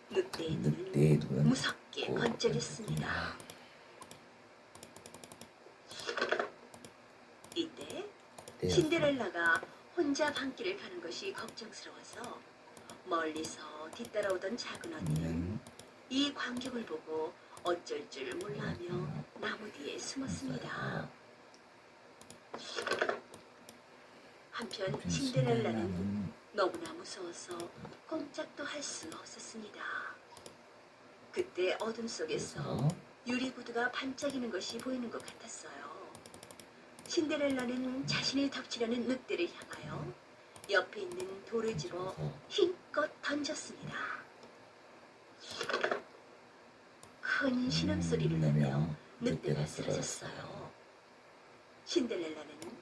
늑대의 눈은 무섭게 번쩍였습니다. 이때 신데렐라가 혼자 밤길을 가는 것이 걱정스러워서 멀리서 뒤따라오던 작은 언니는 이 광경을 보고 어쩔 줄 몰라하며 나무 뒤에 숨었습니다. 한편 신데렐라는 너무나 무서워서 꼼짝도 할 수 없었습니다. 그때 어둠 속에서 유리구두가 반짝이는 것이 보이는 것 같았어요. 신데렐라는 자신을 덮치려는 늑대를 향하여 옆에 있는 돌을 집어 힘껏 던졌습니다. 큰 신음소리를 내며 늑대가 쓰러졌어요. 신데렐라는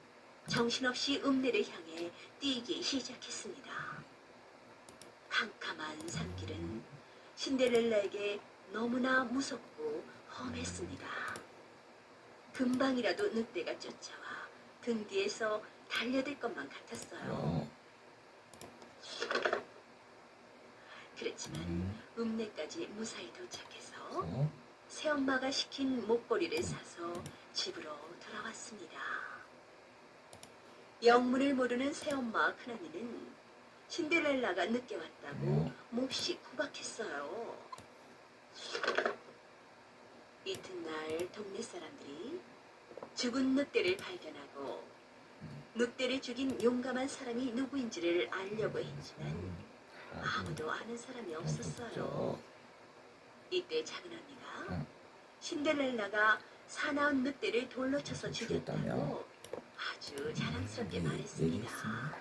정신없이 읍내를 향해 뛰기 시작했습니다. 캄캄한 산길은 신데렐라에게 너무나 무섭고 험했습니다. 금방이라도 늑대가 쫓아와 등 뒤에서 달려들 것만 같았어요. 그렇지만 읍내까지 무사히 도착해서 새엄마가 시킨 목걸이를 사서 집으로 돌아왔습니다. 영문을 모르는 새엄마와 큰언니는 신데렐라가 늦게 왔다고 몹시 구박했어요. 이튿날 동네 사람들이 죽은 늑대를 발견하고 늑대를 죽인 용감한 사람이 누구인지를 알려고 했지만 아무도 아는 사람이 없었어요. 이때 작은 언니가 신데렐라가 사나운 늑대를 돌로 쳐서 죽였다고 아주 자랑스럽게 말했습니다.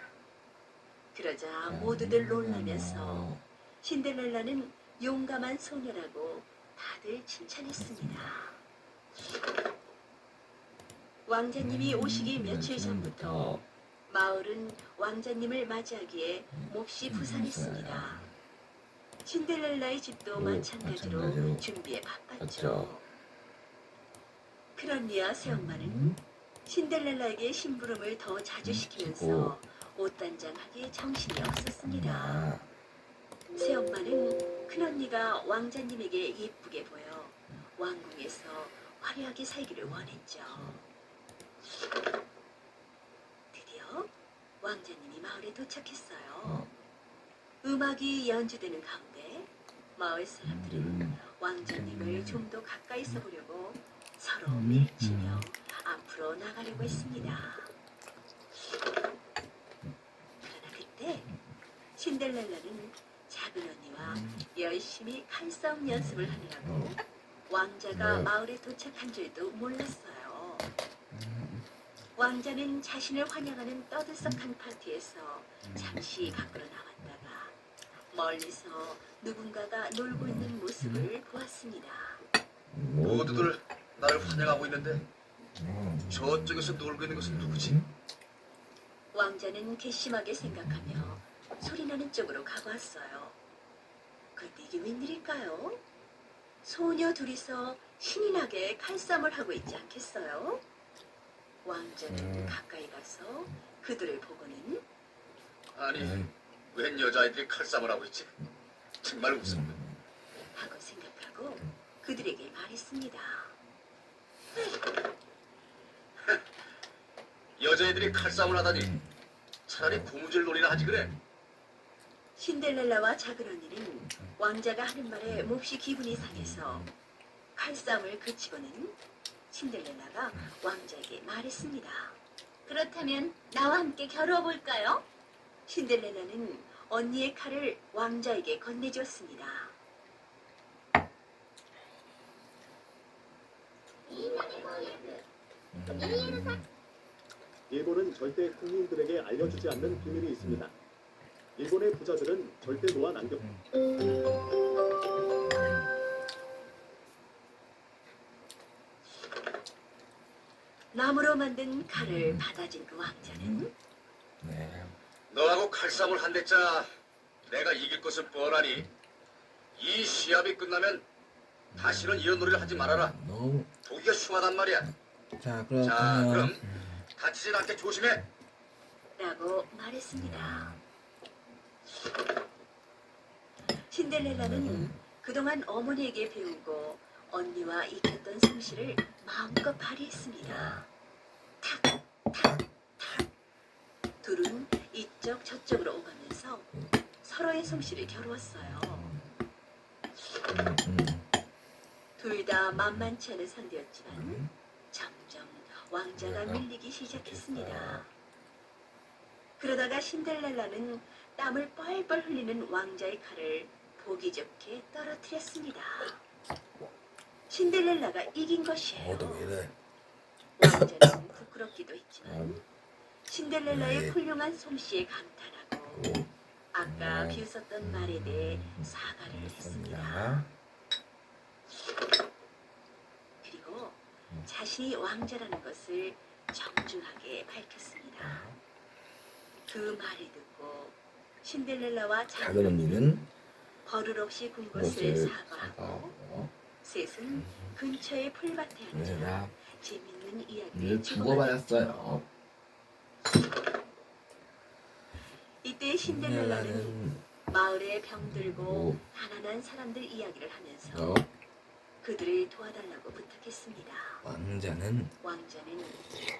그러자 모두들 놀라면서 신데렐라는 용감한 소녀라고 다들 칭찬했습니다. 왕자님이 오시기 며칠 전부터 마을은 왕자님을 맞이하기에 몹시 부산했습니다. 신데렐라의 집도 마찬가지로 준비에 바빴죠. 큰언니와 새엄마는 신데렐라에게 심부름을 더 자주 시키면서 옷단장하기에 정신이 없었습니다. 새엄마는 큰언니가 왕자님에게 예쁘게 보여 왕궁에서 화려하게 살기를 원했죠. 드디어 왕자님이 마을에 도착했어요. 음악이 연주되는 가운데 마을 사람들은 왕자님을 좀 더 가까이서 보려고 서로 밀치며 앞으로 나가려고 했습니다. 그러나 그때 신데렐라는 작은 언니와 열심히 칼싸움 연습을 하느라고 왕자가 마을에 도착한 줄도 몰랐어요. 왕자는 자신을 환영하는 떠들썩한 파티에서 잠시 밖으로 나왔다가 멀리서 누군가가 놀고 있는 모습을 보았습니다. 모두들 나를 환영하고 있는데 저쪽에서 놀고 있는 것은 누구지? 왕자는 괘씸하게 생각하며 소리나는 쪽으로 가보았어요. 근데 이게 웬일일까요? 소녀 둘이서 신이 나게 칼싸움을 하고 있지 않겠어요? 왕자는 가까이 가서 그들을 보고는 아니 웬 여자아이들이 칼싸움을 하고 있지? 정말 무섭군. 하고 생각하고 그들에게 말했습니다. 여자애들이 칼싸움을 하다니 차라리 고무줄 놀이나 하지 그래. 신데렐라와 작은 언니는 왕자가 하는 말에 몹시 기분이 상해서 칼싸움을 그치고는 신데렐라가 왕자에게 말했습니다. 그렇다면 나와 함께 겨루어볼까요? 신데렐라는 언니의 칼을 왕자에게 건네주었습니다. 일본은 절대 국민들에게 알려주지 않는 비밀이 있습니다. 일본의 부자들은 절대 노안 안 겪. 나무로 만든 칼을 받아진 그 왕자는 너하고 칼싸움을 한댔자 내가 이길 것은 뻔하니 이 시합이 끝나면 다시는 이런 놀이를 하지 말아라. 보기가 흉하단 말이야. 자, 자, 그렇다면 그럼 다치진 않게 조심해. 라고 말했습니다. 신데렐라는 그동안 어머니에게 배우고 언니와 익혔던 솜씨를 마음껏 발휘했습니다. 탁, 탁, 탁. 둘은 이쪽 저쪽으로 오가면서 서로의 솜씨를 겨루었어요. 둘 다 만만치 않은 상대였지만 점점 왕자가 밀리기 시작했습니다. 그러다가 신데렐라는 땀을 뻘뻘 흘리는 왕자의 칼을 보기 좋게 떨어뜨렸습니다. 신데렐라가 이긴 것이에요. 왕자는 부끄럽기도 했지만 신데렐라의 훌륭한 솜씨에 감탄하고 아까 비웃었던 말에 대해 사과를 했습니다. 그리고 자신이 왕자라는 것을 정중하게 밝혔습니다. 그 말을 듣고 신데렐라와 작은 언니는 버릇없이 군 것을 사과하고 셋은 근처의 풀밭에 앉아 재밌는 이야기를 주고받았어요. 이때 신데렐라는 마을의 병들고 가난한 사람들 이야기를 하면서 그들을 도와달라고 부탁했습니다. 왕자는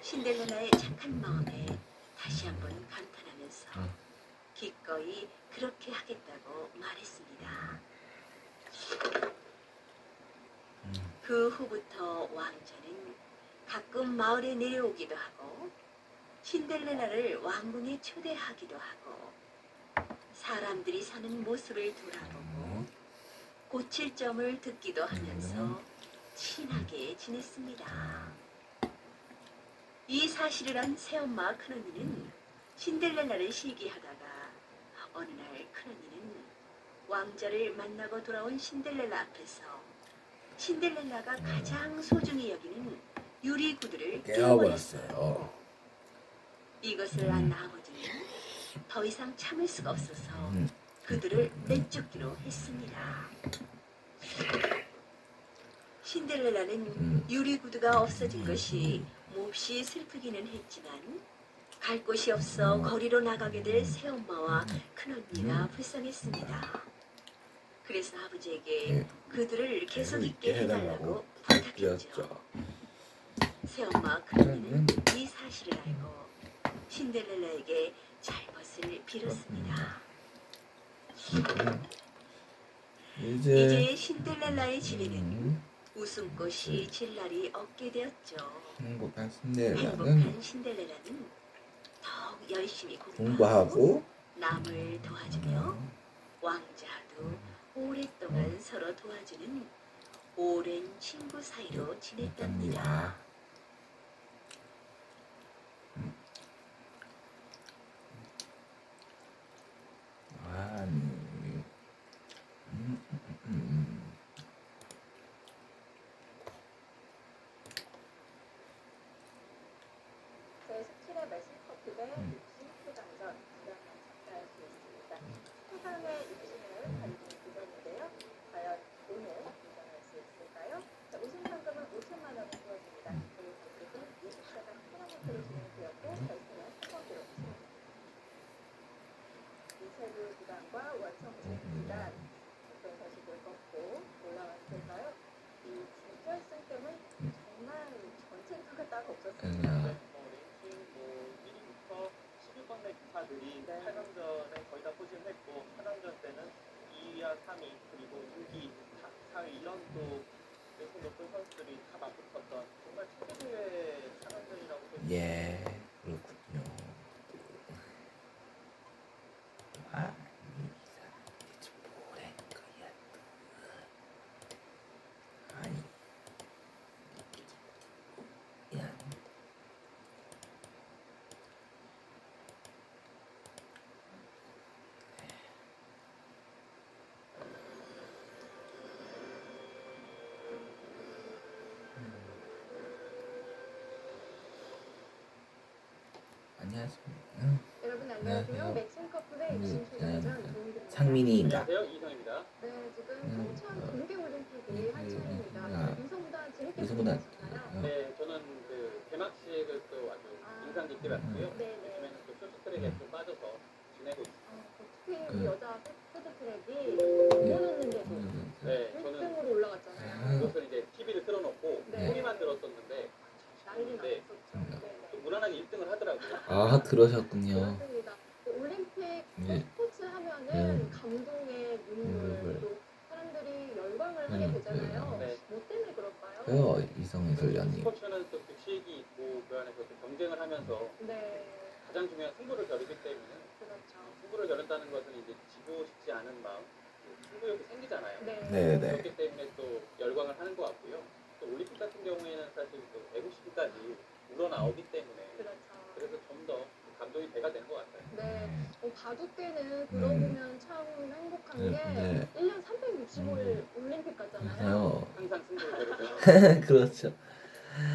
신데렐라의 착한 마음에 다시 한번 감탄하면서 기꺼이 그렇게 하겠다고 말했습니다. 그 후부터 왕자는 가끔 마을에 내려오기도 하고 신데렐라를 왕궁에 초대하기도 하고 사람들이 사는 모습을 돌아보고 고칠 점을 듣기도 하면서 친하게 지냈습니다. 이 사실을 안 새엄마 큰언니는 신데렐라를 시기하다가 어느 날 큰언니는 왕자를 만나고 돌아온 신데렐라 앞에서 신데렐라가 가장 소중히 여기는 유리 구두를 깨워버렸어요. 이것을 안 아버지는 더 이상 참을 수가 없어서 그들을 내쫓기로 했습니다. 신데렐라는 유리 구두가 없어진 것이 몹시 슬프기는 했지만 갈 곳이 없어 거리로 나가게 될 새엄마와 큰언니가 불쌍했습니다. 그래서 아버지에게 그들을 계속 있게 해달라고 부탁했죠. 새엄마 큰언니는 이 사실을 알고 신데렐라에게 잘못을 빌었습니다. 이제 신데렐라의 집에는 웃음꽃이 질 날이 없게 되었죠. 행복한 행복한 신데렐라는 신데렐라는 더욱 열심히 공부하고 남을 도와주며 왕자도 오랫동안 서로 도와주는 오랜 친구 사이로 지냈답니다. 제17회 매신 커플의 60회강전 기량만 참가할 수 있습니다. 최상의 입신을 가리는 구전인데요. 과연 오늘 인정할 수 있을까요? 자, 우승 상금은 5천만 원이 주어집니다. 그리고 결국은 20사강 토너먼트로 진행되었고 결승은 한번으로 치러집니다. 이세돌 구단과 원성진 구단 어떤 선수들 꺾고 올라왔을까요? 이 준결승 때문에 정말 전체적으로 따로 없었습니다. 뭐 1위부터 16강대 기사들이 8강전에 거의 다 포진했고 4강전 때는 2위와 3위 그리고 6위, 4위 이런 또 매우 높은 선수들이 다 맞붙었던 정말 최고의 4강전이라고 볼 수 있습니다. 예, 그렇군요. 아, 이 사람이 뭐래 거야. 아니, 야. 안녕하십니까. 여러분 안녕하세요. 매칭 커플의 입신초등전 조은규입니다. 상민이입니다. 안녕하세요. 이성입니다. 네, 지금 평창 동계올림픽이 한창입니다. 이성보다 재밌게 이성보다 보셨나요? 네, 저는 그 개막식을 또 아주 인상 깊게 봤고요. 요즘에는 또 쇼트트랙에 또 빠져서 지내고 있습니다. 특히 그 여자 패드트랙이 넘어졌는데도 네, 1등으로 올라갔잖아요. 그것을 이제 TV를 틀어놓고 소리만 들었었는데 난리 네, 또 무난하게 1등을 하더라고요. 아, 그러셨군요. 맞습니다. 올림픽 스포츠 하면은 감동의 눈물 또 사람들이 열광을 하게 되잖아요. 뭐 때문에 그럴까요? 왜요, 이성 해설위원님? 스포츠는 또 규칙이 있고 그 안에서 또 경쟁을 하면서 가장 중요한 승부를 겨루기 때문에 승부를 겨룬다는 것은 이제 지고 싶지 않은 마음, 승부욕이 생기잖아요. 네. 그렇기 때문에 또 열광을 하는 것 같고요. 또 올림픽 같은 경우에는 사실 또 애국심까지 우러나오기 때문에 그래서 좀 더 감동이 배가 되는 것 같아요. 네, 바둑 때는 들어보면 참 행복한 게 1년 365일 올림픽 같잖아요. 항상 승부를 겨루죠. 그렇죠.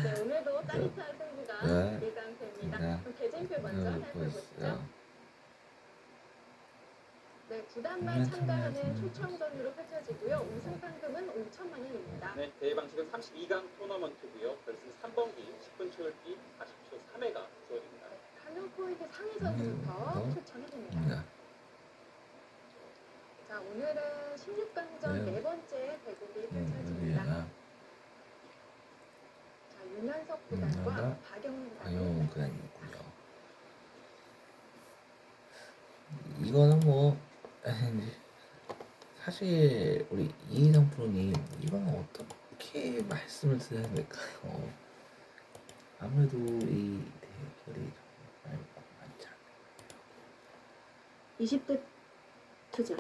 네, 오늘도 따뜻한 승부가 예상됩니다. 그럼 개진표 먼저 살펴보시죠. 네, 9단만 참가하는 초청전으로 펼쳐지고요. 우승 상금은 5천만 원입니다. 네, 대회 방식은 32강 토너먼트고요. 결승 3번기 10분 초읽기 40초 3회가 주어집니다. 한우 포인트 상위 선수부터 초청해줍니다. 자, 오늘은 16강전 네 번째 대국이 펼쳐집니다. 자, 윤현석 구단과 박영훈 구단이고요. 이거는 뭐 사실 우리 이인성 프로님 이거는 어떻게 말씀을 드려야 될까요? 아무래도 이 대결이 정말 많지 않아요. 20대 투자.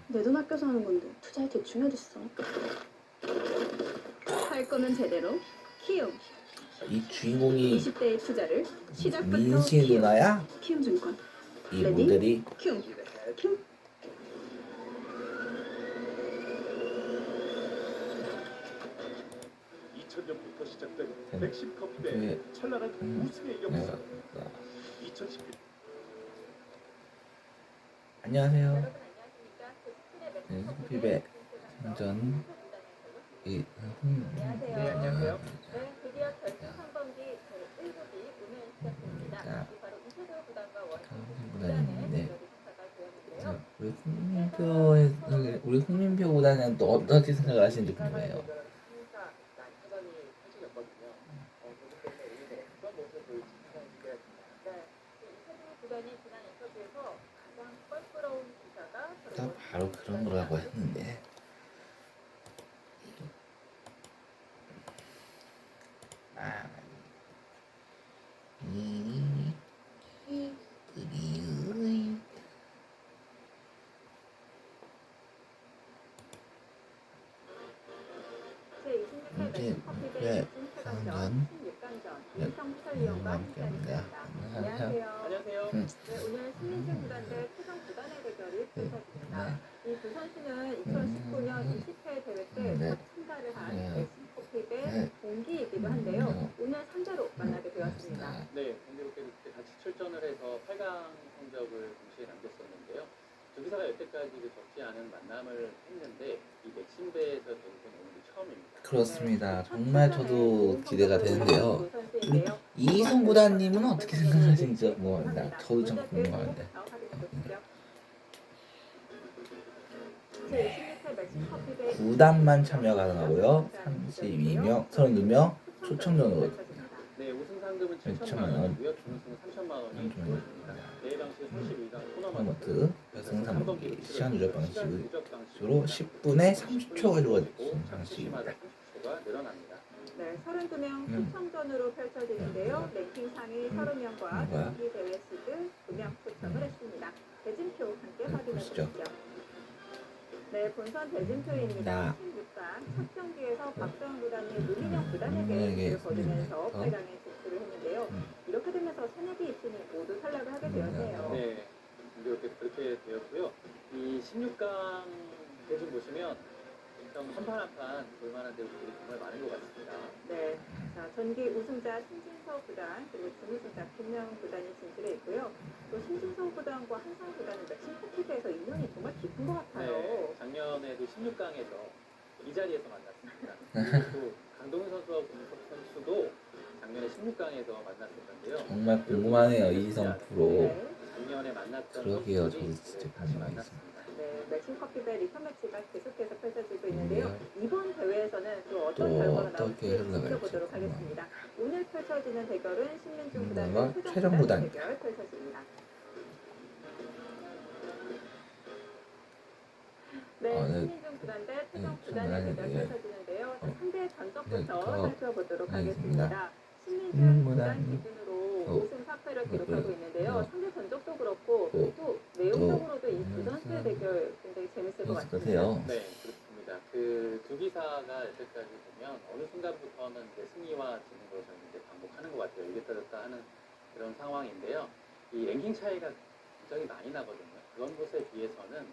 내 돈 아껴서 하는 건데 투자에 대충 해줬어. 할 거면 제대로 키움. 이 주인공이 20대의 투자를 시작부터 민수의 누나야? 키움증권. 이 모델이 키움. 2000년부터 시작된 맥심컵의 찬란한 우승의 역사. 2011. 안녕하세요. 피베 선전 네, 안녕하세요. 네, 드디어 결승 3번기 제1국이 오늘 시작됩니다. 바로 이세돌 구단과 원성진 구단의 대결이 시작할 되었는데요. 우리 홍민표 구단은 또 어떻게 생각을 하시는지 궁금해요. 구단이 지난 인터뷰에서 가장 껄끄러운 기사가 나 바로 그런 거라고 했는데 안녕하세요. 안녕하세요. 네, 오늘 신민준 구단 대 최정 구단의 대결이 펼쳐집니다. 이 두 선수는 2019년 20회 대회 때 첫 참가를 한 멕시코픽의 동기이기도 한데요. 오늘 상대로 만나게 되었습니다. 네, 공교롭게 그때 같이 출전을 해서 8강 성적을 동시에 남겼었는데요. 두 기사가 여태까지 적지 않은 만남을 했는데 이 넥신배에서 대국은 오늘이 처음입니다. 그렇습니다. 정말 저도 기대가 되는데요. 우리 이희성 구단님은 어떻게 생각하시는지 궁금합니다. 저도 좀 궁금한데. 구단만 참여가 가능하고요. 32명 초청전으로 네, 우승 상금은 7천만 1천만 원, 원이고요. 준우승은 3천만 원이 주어집니다. 대회 당시 32강 토너먼트 결승 3경기 시간 누적 방식으로 10분에 30초 가지고 방식입니다. 30초가 늘어납니다. 네, 32명 초청전으로 펼쳐지는데요. 랭킹 상위 30명과 경기 대회 시드 2명 초청을 했습니다. 대진표 함께 확인해 보시죠. 네, 본선 대진표입니다. 16강 첫 경기에서 박정훈 구단이 노민영 구단에게 승리를 거두면서 8강에 진출을 했는데요. 이렇게 되면서 새내기 입신이 모두 탈락을 하게 되었네요. 네, 그렇게 되었고요. 이 16강 대진 보시면 좀 한판 한판 볼만한 대우들이 정말 많은 것 같습니다. 네, 자 전기 우승자 신진서 구단 그리고 준우승자 김명 구단이 진출해 있고요. 또 신진서 구단과 한상 구단은 멕시코픽에서 인연이 정말 깊은 것 같아요. 네, 작년에도 16강에서 이 자리에서 만났습니다. 또 강동훈 선수와 김석 선수도 작년에 16강에서 만났었는데요. 정말 궁금하네요. 이희성 프로. 작년에 만났던 그러게요. 저도 진짜 궁금하겠습니다. 네, 멕시코픽의 리턴 매치가 계속해서 펼쳐지고 있는데요. 이번 대회에서는 또 어떤 결과가 나올지 지켜보도록 하겠습니다. 오늘 펼쳐지는 대결은 신민준 구단과 최정 구단 대결 펼쳐집니다. 네, 신민준 구단 대 최정 구단의 대결 펼쳐지는데요. 상대 전적부터 살펴보도록 하겠습니다. 신민준 구단 기준으로 우승 4패를 기록하고 있는데요. 상대 전적도 그렇고 또 내용적으로도 이 두 선수의 대결 굉장히 재밌을 것 같습니다. 네, 그렇습니다. 그 두 기사가 여태까지 보면 어느 순간부터는 이제 승리와 지는 것을 이제 반복하는 것 같아요. 이겼다 졌다 하는 그런 상황인데요. 이 랭킹 차이가 굉장히 많이 나거든요. 그런 것에 비해서는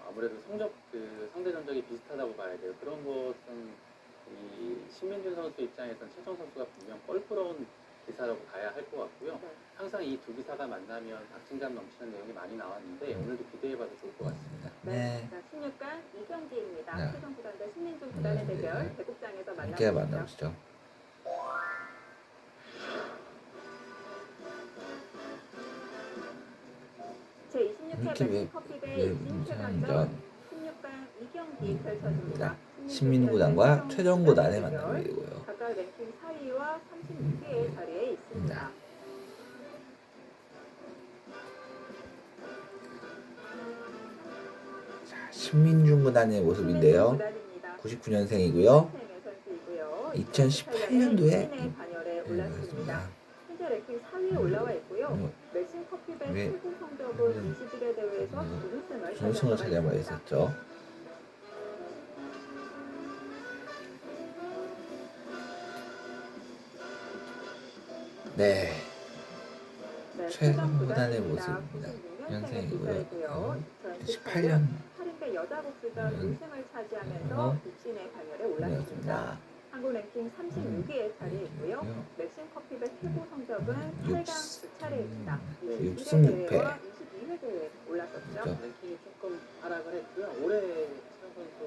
아무래도 상대 전적이 비슷하다고 봐야 돼요. 그런 것은 이 신민준 선수 입장에서는 최정 선수가 분명 뻘끄러운 기사라고 봐야 할 것 같고요. 항상 이 두 기사가 만나면 박진감 넘치는 내용이 많이 나왔는데 오늘도 기대해봐도 좋을 것 같습니다. 네. 자, 16강 2경기입니다. 최정 구단 대 신민준 구단의 대결 대국장에서 함께 만나보시죠. 만나보시죠. 제26회 멕시코픽의 이진 최강전 16강 2경기 펼쳐집니다. 신민준 구단과 최정 구단의 만남이고요. 각각 랭킹 4위와 36위의 자리에 있습니다. 신민준 구단의 모습인데요. 99년생이고요. 2018년도에 현재 랭킹 4위에 올라와 있고요. 멕시코픽의 최고 성적은 21회 대회에서 준우승을 차지하고 있었죠. 네. 최정 구단의 모습입니다. 년생이고요. 18년 8인배 여자 복수전 우승을 차지하면서 입신의 반열에 올랐습니다. 한국 랭킹 36위에 자리에 있고요. 멕시코픽의 최고 성적은 8강 2차례입니다. 6승 6패. 22회 대회에 올랐었죠. 랭킹이 조금 하락을 했고요. 올해 최정 선수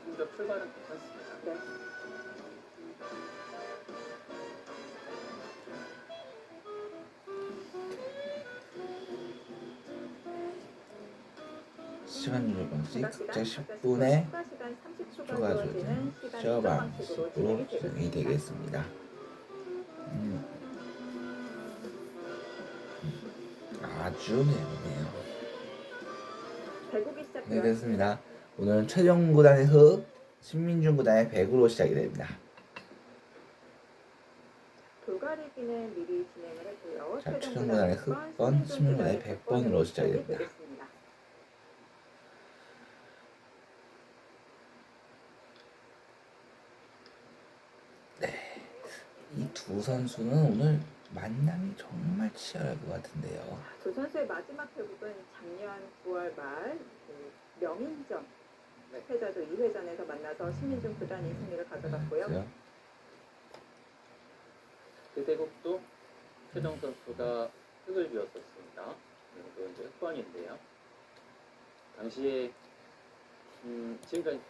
성적 출발은 괜찮습니다. 네. 시간 조절 방식 각자 10분에 추가 조절 시어 방식으로 진행이 되겠습니다. 아주 예민해요. 네, 그렇습니다. 오늘은 최정 구단의 흑, 신민준 구단의 백으로 시작이 됩니다. 돌가리기는 미리 진행을 했고요. 자, 최정 구단의 흑번, 신민준 구단의 100번으로 시작이 됩니다. 이 두 선수는 오늘 만남이 정말 치열할 것 같은데요. 두 선수의 마지막 회복은 작년 9월 말 명인전 패자조 2회전에서 만나서 신민중 구단이 승리를 가져갔고요. 그렇죠? 그 대국도 최정 선수가 흙을 비웠었습니다. 그리고 이제 흑번인데요. 당시에 지금까지